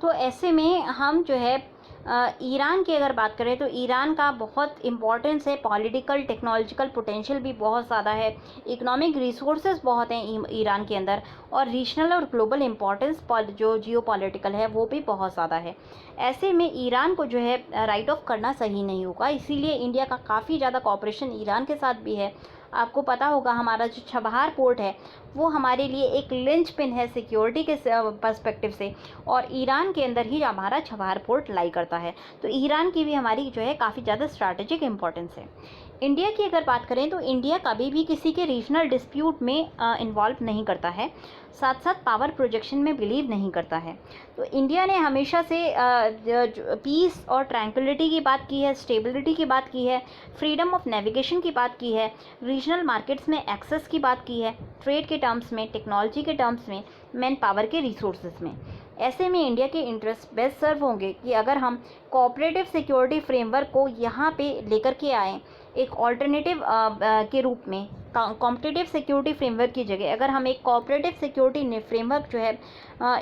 तो ऐसे में हम जो है ईरान की अगर बात करें तो ईरान का बहुत इम्पोर्टेंस है, पॉलिटिकल टेक्नोलॉजिकल पोटेंशियल भी बहुत ज़्यादा है, इकोनॉमिक रिसोर्सेज बहुत हैं ईरान के अंदर, और रीजनल और ग्लोबल इम्पोर्टेंस जो जियो पॉलिटिकल है वो भी बहुत ज़्यादा है। ऐसे में ईरान को जो है राइट ऑफ करना सही नहीं होगा, इसीलिए इंडिया का काफ़ी ज़्यादा कॉपरेशन ईरान के साथ भी है। आपको पता होगा हमारा जो छबहार पोर्ट है वो हमारे लिए एक लिंचपिन है सिक्योरिटी के पर्सपेक्टिव से, और ईरान के अंदर ही हमारा छबहार पोर्ट लाई करता है। तो ईरान की भी हमारी जो है काफ़ी ज़्यादा स्ट्रैटेजिक इम्पोर्टेंस है। इंडिया की अगर बात करें तो इंडिया कभी भी किसी के रीजनल डिस्प्यूट में इन्वॉल्व नहीं करता है, साथ साथ पावर प्रोजेक्शन में बिलीव नहीं करता है। तो इंडिया ने हमेशा से पीस और ट्रैंक्विलिटी की बात की है, स्टेबिलिटी की बात की है, फ्रीडम ऑफ नेविगेशन की बात की है, रीजनल मार्केट्स में एक्सेस की बात की है, ट्रेड के टर्म्स में, टेक्नोलॉजी के टर्म्स में, मैन पावर के रिसोर्सेज में। ऐसे में इंडिया के इंटरेस्ट बेस्ट सर्व होंगे कि अगर हम कोऑपरेटिव सिक्योरिटी फ्रेमवर्क को यहाँ पे लेकर के आएँ एक ऑल्टरनेटिव के रूप में। कॉम्पिटिटिव सिक्योरिटी फ्रेमवर्क की जगह अगर हम एक कोऑपरेटिव सिक्योरिटी फ्रेमवर्क जो है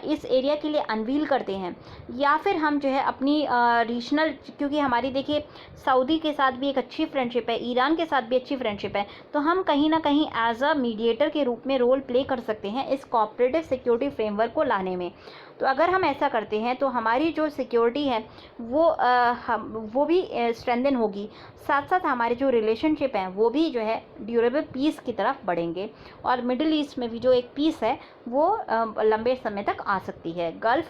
इस एरिया के लिए अनवील करते हैं, या फिर हम जो है अपनी रीजनल, क्योंकि हमारी देखिए सऊदी के साथ भी एक अच्छी फ्रेंडशिप है, ईरान के साथ भी अच्छी फ्रेंडशिप है, तो हम कहीं ना कहीं एज अ मीडिएटर के रूप में रोल प्ले कर सकते हैं इस कोऑपरेटिव सिक्योरिटी फ्रेमवर्क को लाने में। तो अगर हम ऐसा करते हैं तो हमारी जो सिक्योरिटी है वो भी स्ट्रेंथन होगी, साथ साथ हमारे जो रिलेशनशिप हैं वो भी जो है ड्यूरेबल पीस की तरफ बढ़ेंगे, और मिडिल ईस्ट में भी जो एक पीस है वो लंबे समय तक आ सकती है। गल्फ़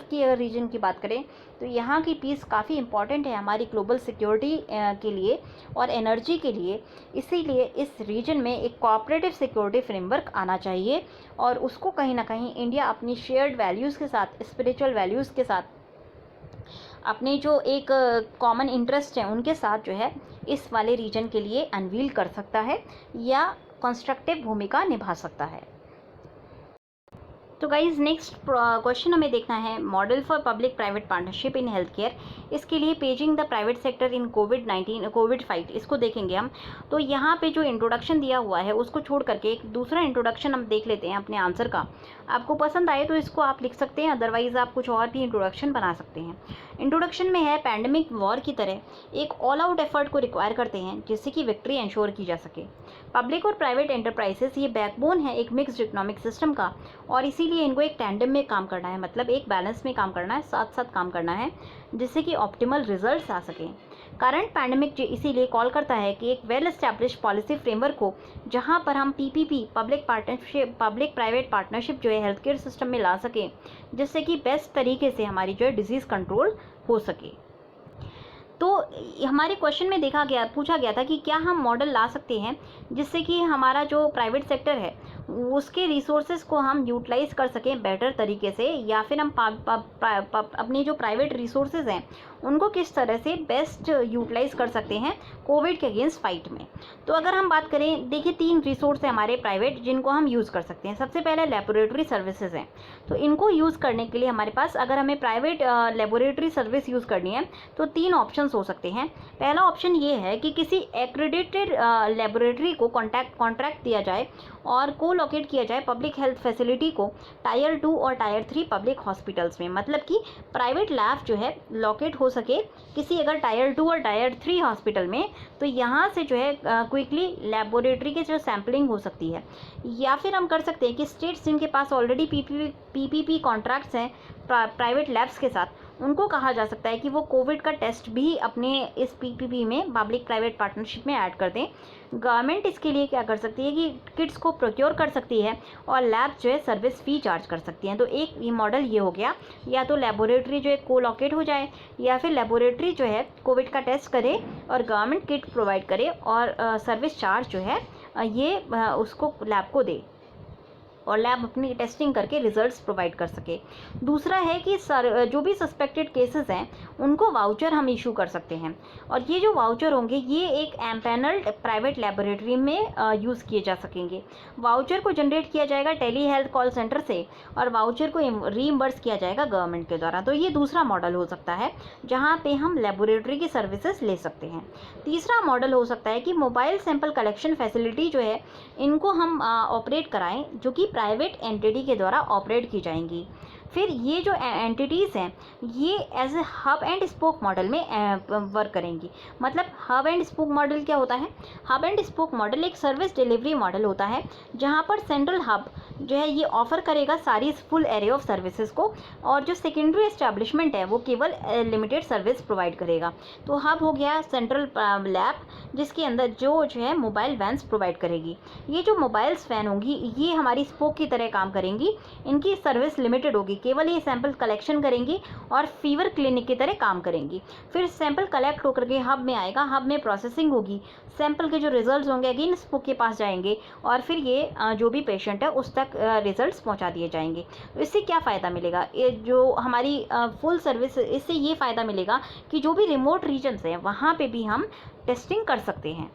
की अगर रीजन की बात करें तो यहाँ की पीस काफ़ी इंपॉर्टेंट है हमारी ग्लोबल सिक्योरिटी के लिए और एनर्जी के लिए। इसीलिए इस रीजन में एक कोऑपरेटिव सिक्योरिटी फ्रेमवर्क आना चाहिए, और उसको कहीं ना कहीं इंडिया अपनी शेयर्ड वैल्यूज़ के साथ, स्पिरिचुअल वैल्यूज़ के साथ, अपने जो एक कॉमन इंटरेस्ट हैं उनके साथ जो है इस वाले रीजन के लिए अनवील कर सकता है या कंस्ट्रक्टिव भूमिका निभा सकता है। तो गाइज नेक्स्ट क्वेश्चन हमें देखना है, model for public private partnership in health care. इसके लिए paging the private sector in Covid fight, इसको देखेंगे हम। तो यहाँ पे जो इंट्रोडक्शन दिया हुआ है उसको छोड़ करके एक दूसरा इंट्रोडक्शन हम देख लेते हैं अपने आंसर का। आपको पसंद आए तो इसको आप लिख सकते हैं, अदरवाइज़ आप कुछ और भी इंट्रोडक्शन बना सकते हैं। इंट्रोडक्शन में है, पैंडमिक वॉर की तरह एक ऑल आउट एफर्ट को रिक्वायर करते हैं जिससे कि विक्ट्री इंश्योर की जा सके। पब्लिक और प्राइवेट एंटरप्राइजेस ये बैकबोन है एक मिक्स्ड इकोनॉमिक सिस्टम का, और इसीलिए इनको एक टैंडम में काम करना है, मतलब एक बैलेंस में काम करना है, साथ साथ काम करना है जिससे कि ऑप्टिमल रिजल्ट्स आ सकें। करंट पैंडमिक इसीलिए कॉल करता है कि एक वेल एस्टैब्लिश पॉलिसी फ्रेमवर्क हो जहां पर हम पीपीपी, पब्लिक प्राइवेट पार्टनरशिप जो है हेल्थ केयर सिस्टम में ला सकें, जिससे कि बेस्ट तरीके से हमारी जो है डिजीज़ कंट्रोल हो सके। तो हमारे क्वेश्चन में पूछा गया था कि क्या हम मॉडल ला सकते हैं जिससे कि हमारा जो प्राइवेट सेक्टर है उसके रिसोर्सेज को हम यूटिलाइज कर सकें बेटर तरीके से, या फिर हम अपने जो प्राइवेट रिसोर्सेज हैं उनको किस तरह से बेस्ट यूटिलाइज कर सकते हैं कोविड के अगेंस्ट फाइट में। तो अगर हम बात करें, देखिए 3 रिसोर्स हैं हमारे प्राइवेट जिनको हम यूज़ कर सकते हैं। सबसे पहले लेबोरेटरी सर्विसेज हैं, तो इनको यूज़ करने के लिए हमारे पास, अगर हमें प्राइवेट लेबोरेटरी सर्विस यूज़ करनी है तो 3 ऑप्शंस हो सकते हैं। पहला ऑप्शन ये है कि किसी एक्रेडिटेड लेबोरेटरी को कॉन्ट्रैक्ट दिया जाए और को लोकेट किया जाए पब्लिक हेल्थ फैसिलिटी को टायर 2 और टायर 3 पब्लिक हॉस्पिटल्स में, मतलब कि प्राइवेट लैब जो है लोकेट हो सके किसी अगर टायर 2 और टायर 3 हॉस्पिटल में, तो यहाँ से जो है क्विकली लेबोरेटरी के जो सैम्पलिंग हो सकती है। या फिर हम कर सकते हैं कि स्टेट्स जिनके पास ऑलरेडी पीपीपी कॉन्ट्रैक्ट्स हैं प्राइवेट लैब्स के साथ, उनको कहा जा सकता है कि वो कोविड का टेस्ट भी अपने इस पीपीपी में पब्लिक प्राइवेट पार्टनरशिप में ऐड कर दें। गवर्नमेंट इसके लिए क्या कर सकती है कि किट्स को प्रोक्योर कर सकती है और लैब जो है सर्विस फ़ी चार्ज कर सकती हैं। तो एक ये मॉडल ये हो गया, या तो लेबोरेटरी जो है को लोकेट हो जाए, या फिर लेबोरेटरी जो है कोविड का टेस्ट करे और गवर्नमेंट किट प्रोवाइड करे और सर्विस चार्ज जो है ये उसको लैब को दे और लैब अपनी टेस्टिंग करके रिजल्ट्स प्रोवाइड कर सके। दूसरा है कि जो भी सस्पेक्टेड केसेस हैं उनको वाउचर हम इशू कर सकते हैं, और ये जो वाउचर होंगे ये एक एम्पैनल्ड प्राइवेट लेबोरेटरी में यूज़ किए जा सकेंगे। वाउचर को जनरेट किया जाएगा टेली हेल्थ कॉल सेंटर से और वाउचर को रीइम्बर्स किया जाएगा गवर्नमेंट के द्वारा। तो ये दूसरा मॉडल हो सकता है जहाँ पे हम लेबोरेटरी की सर्विसेज ले सकते हैं। तीसरा मॉडल हो सकता है कि मोबाइल सैंपल कलेक्शन फैसिलिटी जो है इनको हम ऑपरेट कराएं, जो कि प्राइवेट एंटिटी के द्वारा ऑपरेट की जाएंगी। फिर ये जो एंटिटीज़ हैं ये as a hub and spoke model में वर्क करेंगी। मतलब हब एंड स्पोक मॉडल क्या होता है? हब एंड स्पोक मॉडल एक सर्विस डिलीवरी मॉडल होता है जहाँ पर सेंट्रल हब जो है ये ऑफर करेगा सारी फुल एरे ऑफ सर्विसेज को, और जो सेकेंडरी एस्टैब्लिशमेंट है वो केवल लिमिटेड सर्विस प्रोवाइड करेगा। तो हब हो गया सेंट्रल लैब जिसके अंदर जो है मोबाइल वैन्स प्रोवाइड करेगी। ये जो मोबाइल्स वैन होंगी ये हमारी स्पोक की तरह काम करेंगी, इनकी सर्विस लिमिटेड होगी, केवल ये सैंपल कलेक्शन करेंगी और फीवर क्लिनिक की तरह काम करेंगी। फिर सैंपल कलेक्ट होकर के हब में आएगा, हब में प्रोसेसिंग होगी, सैंपल के जो रिजल्ट्स होंगे अगेन स्पोक के पास जाएंगे और फिर ये जो भी पेशेंट है उस तक रिजल्ट्स पहुंचा दिए जाएंगे। तो इससे क्या फ़ायदा मिलेगा? ये जो हमारी फुल सर्विस, इससे ये फ़ायदा मिलेगा कि जो भी रिमोट रीजन्स हैं वहाँ पे भी हम टेस्टिंग कर सकते हैं।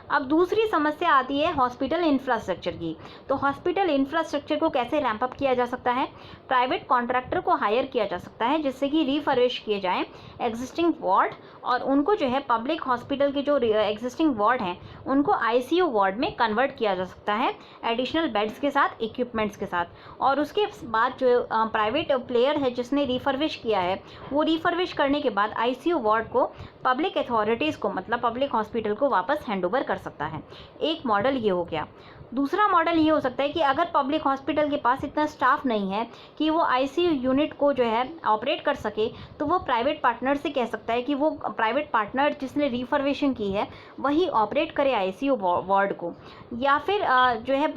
अब दूसरी समस्या आती है हॉस्पिटल इंफ्रास्ट्रक्चर की। तो हॉस्पिटल इंफ्रास्ट्रक्चर को कैसे रैंप अप किया जा सकता है? प्राइवेट कॉन्ट्रैक्टर को हायर किया जा सकता है जिससे कि रिफर्बिश किए जाएं एग्जिस्टिंग वार्ड, और उनको जो है पब्लिक हॉस्पिटल के जो एग्जिस्टिंग वार्ड हैं उनको आईसीयू वार्ड में कन्वर्ट किया जा सकता है एडिशनल बेड्स के साथ, इक्विपमेंट्स के साथ। और उसके बाद जो प्राइवेट प्लेयर है जिसने रिफर्बिश किया है वो रिफर्बिश करने के बाद आईसीयू वार्ड को पब्लिक अथॉरिटीज़ को, मतलब पब्लिक हॉस्पिटल को वापस हैंडओवर कर सकता है। एक मॉडल ये हो गया। दूसरा मॉडल ये हो सकता है कि अगर पब्लिक हॉस्पिटल के पास इतना स्टाफ नहीं है कि वो आईसीयू यूनिट को जो है ऑपरेट कर सके, तो वो प्राइवेट पार्टनर से कह सकता है कि वो प्राइवेट पार्टनर जिसने रिफर्बिशिंग की है वही ऑपरेट करे आईसीयू वार्ड को, या फिर जो है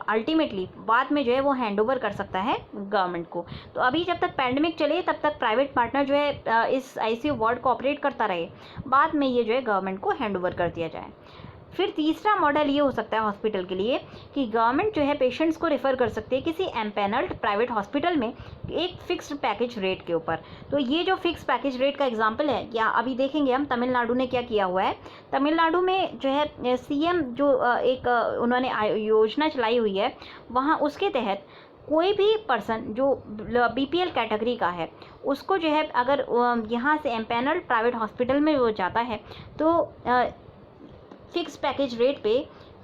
अल्टीमेटली बाद में जो है वो हैंडओवर कर सकता है गवर्नमेंट को। तो अभी जब तक पैंडेमिक चले तब तक प्राइवेट पार्टनर जो है इस आईसीयू वार्ड को ऑपरेट करता रहे, बाद में ये जो है गवर्नमेंट को हैंडओवर कर दिया जाए। फिर तीसरा मॉडल ये हो सकता है हॉस्पिटल के लिए कि गवर्नमेंट जो है पेशेंट्स को रेफ़र कर सकती है किसी एम्पैनल्ड प्राइवेट हॉस्पिटल में एक फिक्स्ड पैकेज रेट के ऊपर। तो ये जो फिक्स पैकेज रेट का एग्जांपल है, या अभी देखेंगे हम तमिलनाडु ने क्या किया हुआ है। तमिलनाडु में जो है सीएम जो एक उन्होंने योजना चलाई हुई है, वहाँ उसके तहत कोई भी पर्सन जो बीपीएल कैटेगरी का है उसको जो है अगर यहाँ से एम्पैनल्ड प्राइवेट हॉस्पिटल में वो जाता है तो फिक्स पैकेज रेट पे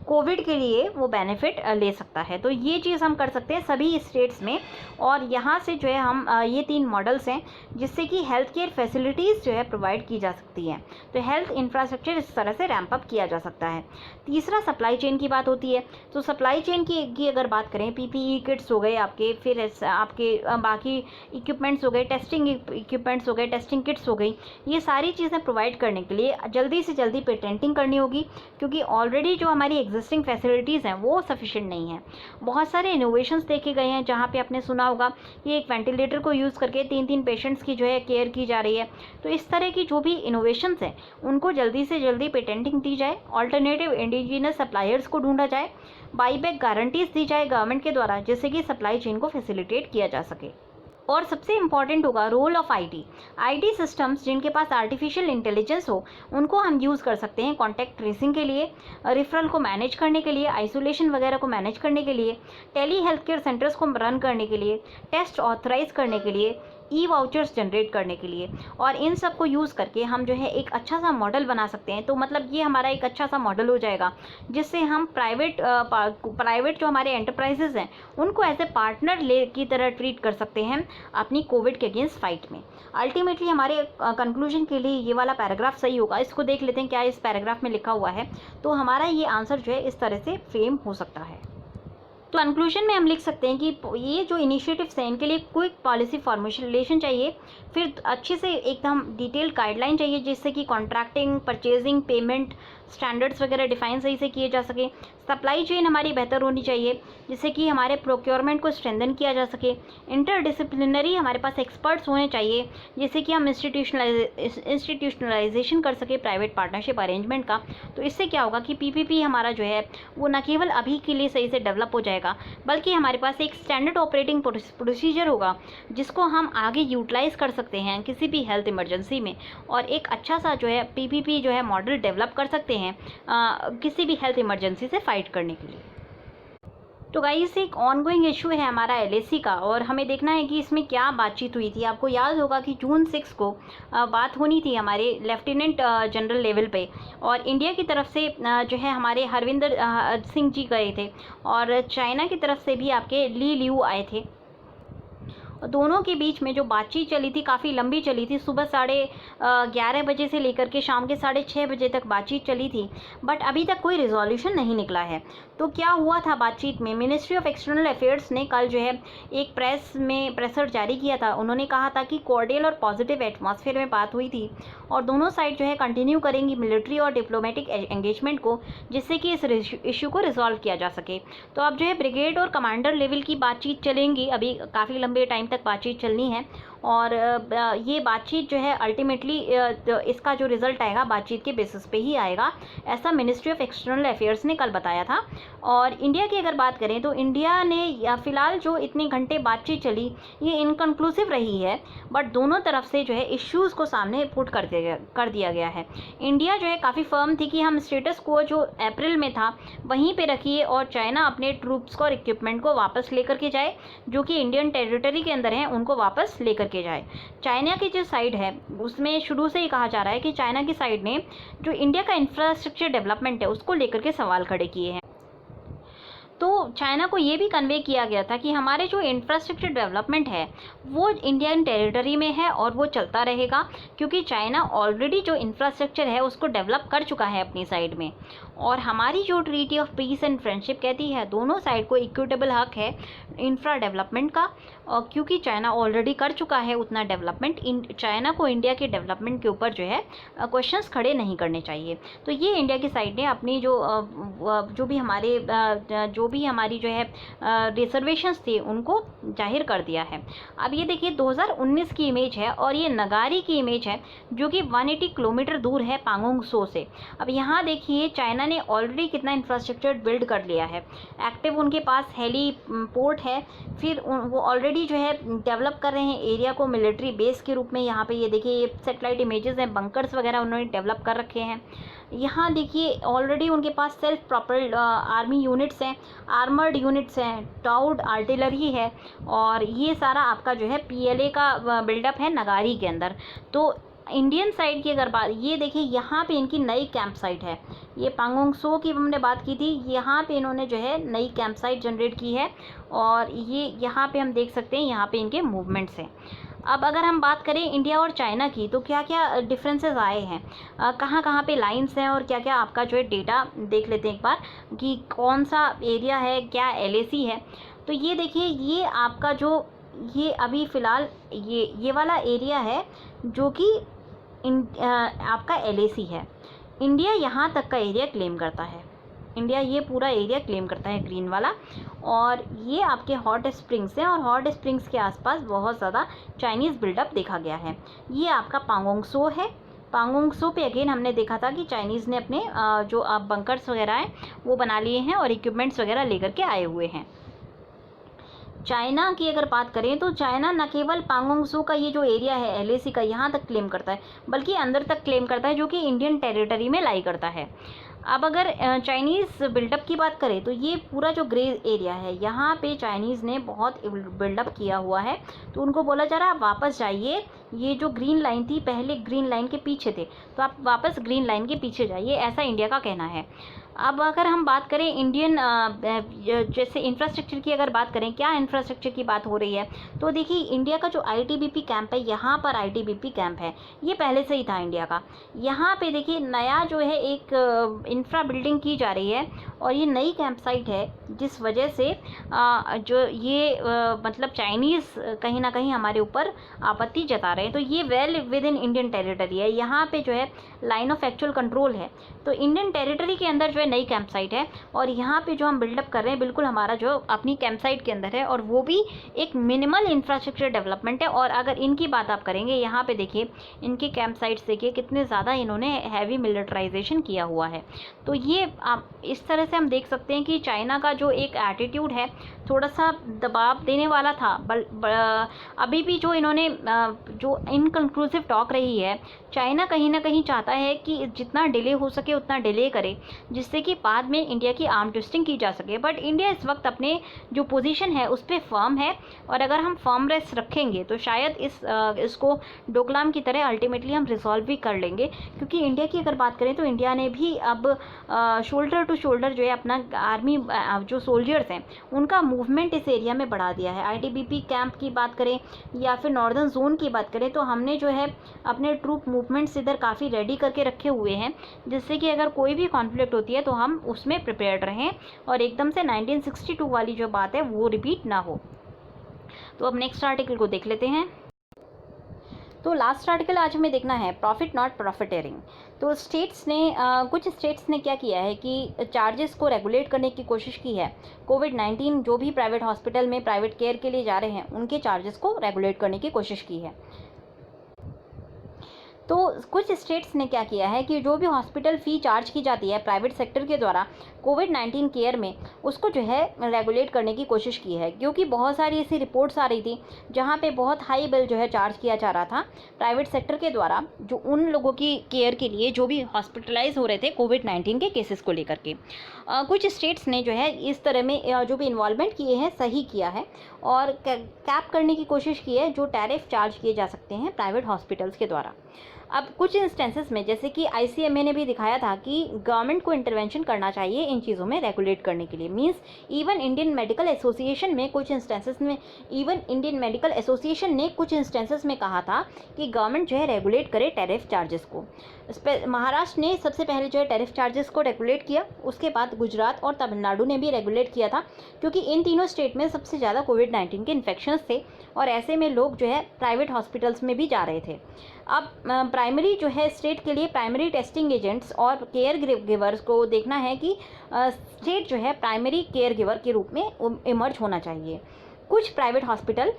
कोविड के लिए वो बेनिफिट ले सकता है। तो ये चीज़ हम कर सकते हैं सभी स्टेट्स में, और यहाँ से जो है हम ये 3 मॉडल्स हैं जिससे कि हेल्थ केयर फैसिलिटीज़ जो है प्रोवाइड की जा सकती हैं। तो हेल्थ इंफ्रास्ट्रक्चर इस तरह से रैंप अप किया जा सकता है। तीसरा सप्लाई चेन की बात होती है। तो सप्लाई चेन की अगर बात करें, पीपीई किट्स हो गए आपके, फिर आपके बाकी इक्विपमेंट्स हो गए, टेस्टिंग इक्विपमेंट्स हो गए, टेस्टिंग किट्स हो गई, ये सारी चीज़ें प्रोवाइड करने के लिए जल्दी से जल्दी पेटेंटिंग करनी होगी, क्योंकि ऑलरेडी जो हमारी एग्जिस्टिंग फैसिलिटीज़ हैं वो सफिशिएंट नहीं है। बहुत सारे इनोवेशंस देखे गए हैं जहाँ पे आपने सुना होगा कि एक वेंटिलेटर को यूज़ करके 3-3 पेशेंट्स की जो है केयर की जा रही है। तो इस तरह की जो भी इनोवेशंस हैं उनको जल्दी से जल्दी पेटेंटिंग दी जाए, ऑल्टरनेटिव इंडिजिनस सप्लायर्स को ढूंढा जाए, बाईबैक गारंटीज दी जाए गवर्नमेंट के द्वारा, जिससे कि सप्लाई चेन को फैसिलिटेट किया जा सके। और सबसे इम्पॉर्टेंट होगा रोल ऑफ आईटी सिस्टम्स जिनके पास आर्टिफिशियल इंटेलिजेंस हो, उनको हम यूज़ कर सकते हैं कॉन्टैक्ट ट्रेसिंग के लिए, रेफरल को मैनेज करने के लिए, आइसोलेशन वगैरह को मैनेज करने के लिए, टेली हेल्थ केयर सेंटर्स को रन करने के लिए, टेस्ट ऑथराइज करने के लिए, ई वाउचर्स जनरेट करने के लिए। और इन सब को यूज़ करके हम जो है एक अच्छा सा मॉडल बना सकते हैं। तो मतलब ये हमारा एक अच्छा सा मॉडल हो जाएगा जिससे हम प्राइवेट जो हमारे एंटरप्राइजेज हैं उनको एज ए पार्टनर ले की तरह ट्रीट कर सकते हैं अपनी कोविड के अगेंस्ट फाइट में। अल्टीमेटली हमारे कंक्लूजन के लिए ये वाला पैराग्राफ सही होगा। इसको देख लेते हैं क्या इस पैराग्राफ में लिखा हुआ है। तो हमारा ये आंसर जो है इस तरह से फ्रेम हो सकता है। तो कंक्लूजन में हम लिख सकते हैं कि ये जो इनिशिएटिव्स हैं इनके लिए क्विक पॉलिसी फॉर्मुलेशन चाहिए, फिर अच्छे से एकदम डिटेल्ड गाइडलाइन चाहिए जिससे कि कॉन्ट्रैक्टिंग, परचेजिंग, पेमेंट स्टैंडर्ड्स वगैरह डिफाइन सही से किए जा सके। सप्लाई चेन हमारी बेहतर होनी चाहिए जिससे कि हमारे प्रोक्योरमेंट को स्ट्रेंथन किया जा सके। इंटरडिसिप्लिनरी हमारे पास एक्सपर्ट्स होने चाहिए जिससे कि हम इंस्टीट्यूशनलाइजेशन कर सके प्राइवेट पार्टनरशिप अरेंजमेंट का। तो इससे क्या होगा कि पीपीपी हमारा जो है वो न केवल अभी के लिए सही से डेवलप हो जाएगा बल्कि हमारे पास एक स्टैंडर्ड ऑपरेटिंग प्रोसीजर होगा जिसको हम आगे यूटिलाइज कर सकते हैं किसी भी हेल्थ इमरजेंसी में, और एक अच्छा सा जो है पीपीपी जो है मॉडल डेवलप कर सकते हैं किसी भी हेल्थ इमरजेंसी से फाइट करने के लिए। तो गाइस एक ऑनगोइंग इशू है हमारा एलएसी का और हमें देखना है कि इसमें क्या बातचीत हुई थी। आपको याद होगा कि जून 6 को बात होनी थी हमारे लेफ्टिनेंट जनरल लेवल पे, और इंडिया की तरफ से जो है हमारे हरविंदर सिंह जी गए थे और चाइना की तरफ से भी आपके ली लियू आए थे। दोनों के बीच में जो बातचीत चली थी काफ़ी लंबी चली थी। सुबह 11:30 बजे से लेकर के शाम के 6:30 बजे तक बातचीत चली थी, बट अभी तक कोई रिजोल्यूशन नहीं निकला है। तो क्या हुआ था बातचीत में, मिनिस्ट्री ऑफ एक्सटर्नल अफेयर्स ने कल जो है एक प्रेसर जारी किया था। उन्होंने कहा था कि कॉर्डियल और पॉजिटिव एटमॉस्फेयर में बात हुई थी और दोनों साइड जो है कंटिन्यू करेंगी मिलिट्री और डिप्लोमेटिक एंगेजमेंट को जिससे कि इस इशू को रिजॉल्व किया जा सके। तो अब जो है ब्रिगेड और कमांडर लेवल की बातचीत चलेंगी, अभी काफ़ी लंबे टाइम तक बातचीत चलनी है और ये बातचीत जो है अल्टीमेटली इसका जो रिज़ल्ट आएगा बातचीत के बेसिस पे ही आएगा, ऐसा मिनिस्ट्री ऑफ एक्सटर्नल अफेयर्स ने कल बताया था। और इंडिया की अगर बात करें तो इंडिया ने फ़िलहाल जो इतने घंटे बातचीत चली ये इनकन्क्लूसिव रही है, बट दोनों तरफ से जो है इश्यूज़ को सामने पुट कर दिया गया है। इंडिया जो है काफ़ी फर्म थी कि हम स्टेटस को जो अप्रैल में था वहीं पर रखिए और चाइना अपने ट्रूप्स को और इक्विपमेंट को वापस लेकर के जाए जो कि इंडियन टेरिटरी के अंदर हैं उनको वापस लेकर के जाए। चाइना की जो साइड है उसमें शुरू से ही कहा जा रहा है कि चाइना की साइड ने जो इंडिया का इंफ्रास्ट्रक्चर डेवलपमेंट है उसको लेकर के सवाल खड़े किए हैं। तो चाइना को ये भी कन्वे किया गया था कि हमारे जो इंफ्रास्ट्रक्चर डेवलपमेंट है वो इंडियन टेरिटरी में है और वो चलता रहेगा क्योंकि चाइना ऑलरेडी जो इंफ्रास्ट्रक्चर है उसको डेवलप कर चुका है अपनी साइड में। और हमारी जो treaty of peace and friendship कहती है दोनों साइड को इक्विटेबल हक है इंफ्रा डेवलपमेंट का, और क्योंकि चाइना ऑलरेडी कर चुका है उतना डेवलपमेंट, चाइना को इंडिया के डेवलपमेंट के ऊपर जो है क्वेश्चंस खड़े नहीं करने चाहिए। तो ये इंडिया की साइड ने अपनी जो भी हमारी जो है रिजर्वेशंस थी उनको जाहिर कर दिया है। अब ये देखिए 2019 की इमेज है और ये नगारी की इमेज है जो कि 180 किलोमीटर दूर है पांगोंग सो से। अब यहाँ देखिए चाइना ने ऑलरेडी कितना इंफ्रास्ट्रक्चर बिल्ड कर लिया है, एक्टिव उनके पास हेली पोर्ट है, फिर वो ऑलरेडी जो है डेवलप कर रहे हैं एरिया को मिलिट्री बेस के रूप में। यहाँ पे ये देखिए ये सेटेलाइट इमेजेस हैं, बंकर्स वगैरह उन्होंने डेवलप कर रखे हैं। यहाँ देखिए ऑलरेडी उनके पास सेल्फ प्रोपेल्ड आर्मी यूनिट्स हैं, आर्मर्ड यूनिट्स हैं, टाउड आर्टिलरी है और ये सारा आपका जो है पीएलए का बिल्डअप है नगारी के अंदर। तो इंडियन साइड की अगर बात, ये देखिए यहाँ पे इनकी नई कैंप साइट है, ये पांगोंग सो की हमने बात की थी, यहाँ पे इन्होंने जो है नई कैंप साइट जनरेट की है और ये यहाँ पे हम देख सकते हैं यहाँ पे इनके मूवमेंट्स हैं। अब अगर हम बात करें इंडिया और चाइना की तो क्या क्या डिफरेंसेस आए हैं, कहाँ कहाँ पे लाइंस हैं और क्या क्या आपका जो है डेटा देख लेते हैं एक बार कि कौन सा एरिया है, क्या एलएसी है। तो ये देखिए ये आपका जो ये अभी फ़िलहाल ये वाला एरिया है जो कि आपका एलएसी है। इंडिया यहाँ तक का एरिया क्लेम करता है, इंडिया ये पूरा एरिया क्लेम करता है ग्रीन वाला, और ये आपके हॉट स्प्रिंग्स हैं और हॉट स्प्रिंग्स के आसपास बहुत ज़्यादा चाइनीज़ बिल्डअप देखा गया है। ये आपका पांगोंग सो है। पांगोंग सो पे अगेन हमने देखा था कि चाइनीज़ ने अपने जो बंकर्स वगैरह हैं वो बना लिए हैं और इक्विपमेंट्स वगैरह लेकर के आए हुए हैं। चाइना की अगर बात करें तो चाइना न केवल पांगोंगसू का ये जो एरिया है एलएसी का यहाँ तक क्लेम करता है, बल्कि अंदर तक क्लेम करता है, जो कि इंडियन टेरिटरी में लाई करता है। अब अगर चाइनीज़ बिल्डअप की बात करें तो ये पूरा जो ग्रे एरिया है यहाँ पे चाइनीज़ ने बहुत बिल्डअप किया हुआ है, तो उनको बोला जा रहा है आप वापस जाइए, ये जो ग्रीन लाइन थी पहले ग्रीन लाइन के पीछे थे, तो आप वापस ग्रीन लाइन के पीछे जाइए, ऐसा इंडिया का कहना है। अब अगर हम बात करें इंडियन जैसे इंफ्रास्ट्रक्चर की अगर बात करें, क्या इंफ्रास्ट्रक्चर की बात हो रही है, तो देखिए इंडिया का जो आईटीबीपी कैंप है, यहाँ पर आईटीबीपी कैंप है, ये पहले से ही था इंडिया का। यहाँ पे देखिए नया जो है एक इंफ्रा बिल्डिंग की जा रही है और ये नई कैंप साइट है, जिस वजह से जो ये मतलब चाइनीज़ कहीं ना कहीं हमारे ऊपर आपत्ति जता रहे हैं। तो ये well with in Indian territory है, यहाँ पे जो है लाइन ऑफ एक्चुअल कंट्रोल है, तो इंडियन टेरिटरी के अंदर जो है नई कैंप साइट है और यहाँ पे जो हम बिल्डअप कर रहे हैं बिल्कुल हमारा जो अपनी कैंप साइट के अंदर है, और वो भी एक मिनिमल इंफ्रास्ट्रक्चर डेवलपमेंट है। और अगर इनकी बात आप करेंगे, यहाँ पे देखिए इनके कैंप साइट्स देखिए कितने ज़्यादा इन्होंने हैवी मिलिटराइजेशन किया हुआ है। तो ये आप इस तरह से हम देख सकते हैं कि चाइना का जो एक एटीट्यूड है थोड़ा सा दबाव देने वाला था, अभी भी जो इन्होंने जो इनकंक्लूसिव टॉक रही है, चाइना कहीं ना कहीं चाहता है कि जितना डिले हो सके उतना डिले करे, जिससे कि बाद में इंडिया की आर्म ट्विस्टिंग की जा सके। बट इंडिया इस वक्त अपने जो पोजीशन है उस पर फर्म है, और अगर हम फर्मनेस रखेंगे तो शायद इसको डोकलाम की तरह अल्टीमेटली हम रिजॉल्व भी कर लेंगे। क्योंकि इंडिया की अगर बात करें तो इंडिया ने भी अब शोल्डर टू शोल्डर जो है अपना आर्मी जो सोल्जर्स हैं उनका मूवमेंट इस एरिया में बढ़ा दिया है। आईटीबीपी कैंप की बात करें या फिर नॉर्दर्न जोन की बात करें तो हमने जो है अपने ट्रूप मूवमेंट्स इधर काफ़ी रेडी करके रखे हुए हैं, जिससे कि अगर कोई भी कॉन्फ्लिक्ट होती है तो हम उसमें प्रिपेयर्ड रहें और एकदम से 1962 वाली जो बात है वो रिपीट ना हो। तो अब नेक्स्ट आर्टिकल को देख लेते हैं। तो लास्ट आर्टिकल आज हमें देखना है प्रॉफिट नॉट प्रॉफिटेरिंग। तो स्टेट्स ने कुछ स्टेट्स ने क्या किया है कि चार्जेस को रेगुलेट करने की कोशिश की है। कोविड-19 जो भी प्राइवेट हॉस्पिटल में प्राइवेट केयर के लिए जा रहे हैं उनके चार्जेस को रेगुलेट करने की कोशिश की है। तो कुछ स्टेट्स ने क्या किया है कि जो भी हॉस्पिटल फ़ी चार्ज की जाती है प्राइवेट सेक्टर के द्वारा कोविड-19 केयर में, उसको जो है रेगुलेट करने की कोशिश की है। क्योंकि बहुत सारी ऐसी रिपोर्ट्स आ रही थी जहाँ पे बहुत हाई बिल जो है चार्ज किया जा रहा था प्राइवेट सेक्टर के द्वारा, जो उन लोगों की केयर के लिए जो भी हॉस्पिटलाइज हो रहे थे कोविड-19 के केसेस को लेकर के। कुछ स्टेट्स ने जो है इस तरह में जो भी इन्वॉल्वमेंट किए हैं सही किया है और कैप करने की कोशिश की है जो टैरिफ चार्ज किए जा सकते हैं प्राइवेट हॉस्पिटल्स के द्वारा। अब कुछ इंस्टेंसेस में जैसे कि आईसीएमए ने भी दिखाया था कि गवर्नमेंट को इंटरवेंशन करना चाहिए इन चीज़ों में रेगुलेट करने के लिए। Means even Indian medical association में कुछ इंस्टेंसेस में कहा था कि गवर्नमेंट जो है रेगुलेट करे टैरिफ चार्जेस को। महाराष्ट्र ने सबसे पहले जो है टैरिफ चार्जेस को रेगुलेट किया, उसके बाद गुजरात और तमिलनाडु ने भी रेगुलेट किया था, क्योंकि इन तीनों स्टेट में सबसे ज़्यादा कोविड-19 के इन्फेक्शंस थे और ऐसे में लोग जो है प्राइवेट हॉस्पिटल्स में भी जा रहे थे। अब प्राइमरी जो है स्टेट के लिए प्राइमरी टेस्टिंग एजेंट्स और केयर गिवर्स को देखना है कि स्टेट जो है प्राइमरी केयर गिवर के रूप में इमर्ज होना चाहिए। कुछ प्राइवेट हॉस्पिटल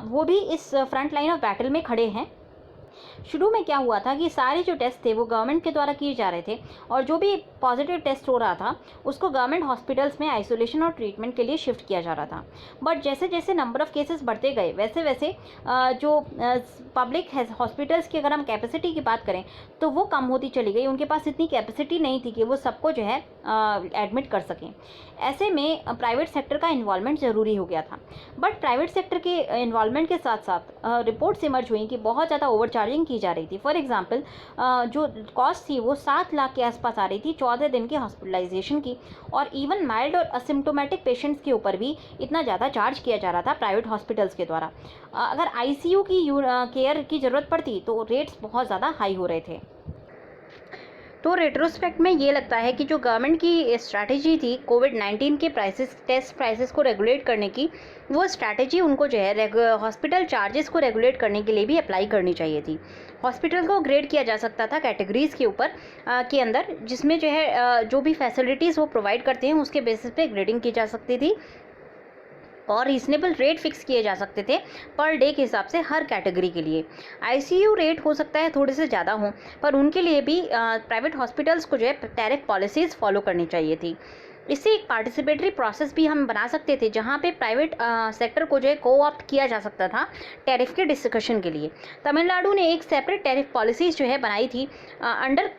वो भी इस फ्रंट लाइन ऑफ बैटल में खड़े हैं। शुरू में क्या हुआ था कि सारे जो टेस्ट थे वो गवर्नमेंट के द्वारा किए जा रहे थे और जो भी पॉजिटिव टेस्ट हो रहा था उसको गवर्नमेंट हॉस्पिटल्स में आइसोलेशन और ट्रीटमेंट के लिए शिफ्ट किया जा रहा था। बट जैसे जैसे नंबर ऑफ़ केसेस बढ़ते गए वैसे वैसे जो पब्लिक हॉस्पिटल्स की अगर हम कैपेसिटी की बात करें तो वो कम होती चली गई। उनके पास इतनी कैपेसिटी नहीं थी कि वो सबको जो है एडमिट कर सकें। ऐसे में प्राइवेट सेक्टर का इन्वॉल्वमेंट ज़रूरी हो गया था। बट प्राइवेट सेक्टर के इन्वॉल्वमेंट के साथ साथ रिपोर्ट्स इमर्ज हुई कि बहुत ज़्यादा ओवरचार्जिंग की जा रही थी। फॉर एग्जांपल जो कॉस्ट थी वो 7 लाख के आसपास आ रही थी 14 दिन के हॉस्पिटलाइजेशन की, और इवन माइल्ड और असिम्प्टोमेटिक पेशेंट्स के ऊपर भी इतना ज़्यादा चार्ज किया जा रहा था प्राइवेट हॉस्पिटल्स के द्वारा। अगर आईसीयू की केयर की ज़रूरत पड़ती तो रेट्स बहुत ज़्यादा हाई हो रहे थे। तो रेट्रोस्पेक्ट में ये लगता है कि जो गवर्नमेंट की स्ट्रैटेजी थी कोविड-19 के टेस्ट प्राइसेस को रेगुलेट करने की, वो स्ट्रैटेजी उनको जो है हॉस्पिटल चार्जेस को रेगुलेट करने के लिए भी अप्लाई करनी चाहिए थी। हॉस्पिटल को ग्रेड किया जा सकता था कैटेगरीज़ के ऊपर के अंदर, जिसमें जो है जो भी फैसिलिटीज़ वो प्रोवाइड करते हैं उसके बेसिस पे ग्रेडिंग की जा सकती थी और रीजनेबल रेट फिक्स किए जा सकते थे पर डे के हिसाब से हर कैटेगरी के लिए। आईसीयू रेट हो सकता है थोड़े से ज़्यादा हों, पर उनके लिए भी प्राइवेट हॉस्पिटल्स को जो है टैरिफ पॉलिसीज़ फॉलो करनी चाहिए थी। इससे एक पार्टिसिपेटरी प्रोसेस भी हम बना सकते थे, जहाँ पे प्राइवेट सेक्टर को जो है को-ऑप्ट किया जा सकता था टैरिफ के डिस्कशन के लिए। तमिलनाडु ने एक सेपरेट टैरिफ पॉलिसीज़ जो है बनाई थी under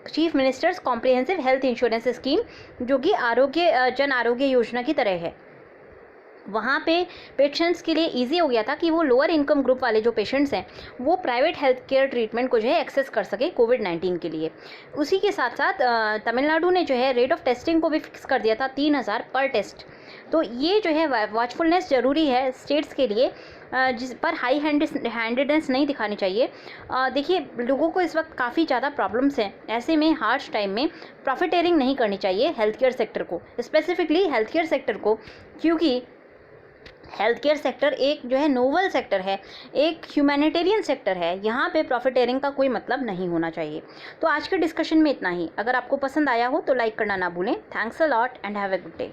chief ministers comprehensive health insurance scheme, जो कि जन आरोग्य योजना की तरह है। वहाँ पे पेशेंट्स के लिए इजी हो गया था कि वो लोअर इनकम ग्रुप वाले जो पेशेंट्स हैं वो प्राइवेट हेल्थ केयर ट्रीटमेंट को जो है एक्सेस कर सके कोविड-19 के लिए। उसी के साथ साथ तमिलनाडु ने जो है रेट ऑफ टेस्टिंग को भी फिक्स कर दिया था 3000 पर टेस्ट। तो ये जो है वॉचफुलनेस ज़रूरी है स्टेट्स के लिए, जिस पर हाई हैंडेडनेस नहीं दिखानी चाहिए। देखिए, लोगों को इस वक्त काफ़ी ज़्यादा प्रॉब्लम्स हैं, ऐसे में हार्श टाइम में प्रॉफिटेरिंग नहीं करनी चाहिए हेल्थ केयर सेक्टर को, स्पेसिफिकली हेल्थ केयर सेक्टर को, क्योंकि हेल्थ केयर सेक्टर एक जो है नोवल सेक्टर है, एक ह्यूमैनिटेरियन सेक्टर है, यहाँ पे प्रॉफिटेरिंग का कोई मतलब नहीं होना चाहिए। तो आज के डिस्कशन में इतना ही। अगर आपको पसंद आया हो तो लाइक करना ना भूलें। Thanks a lot and have a good day.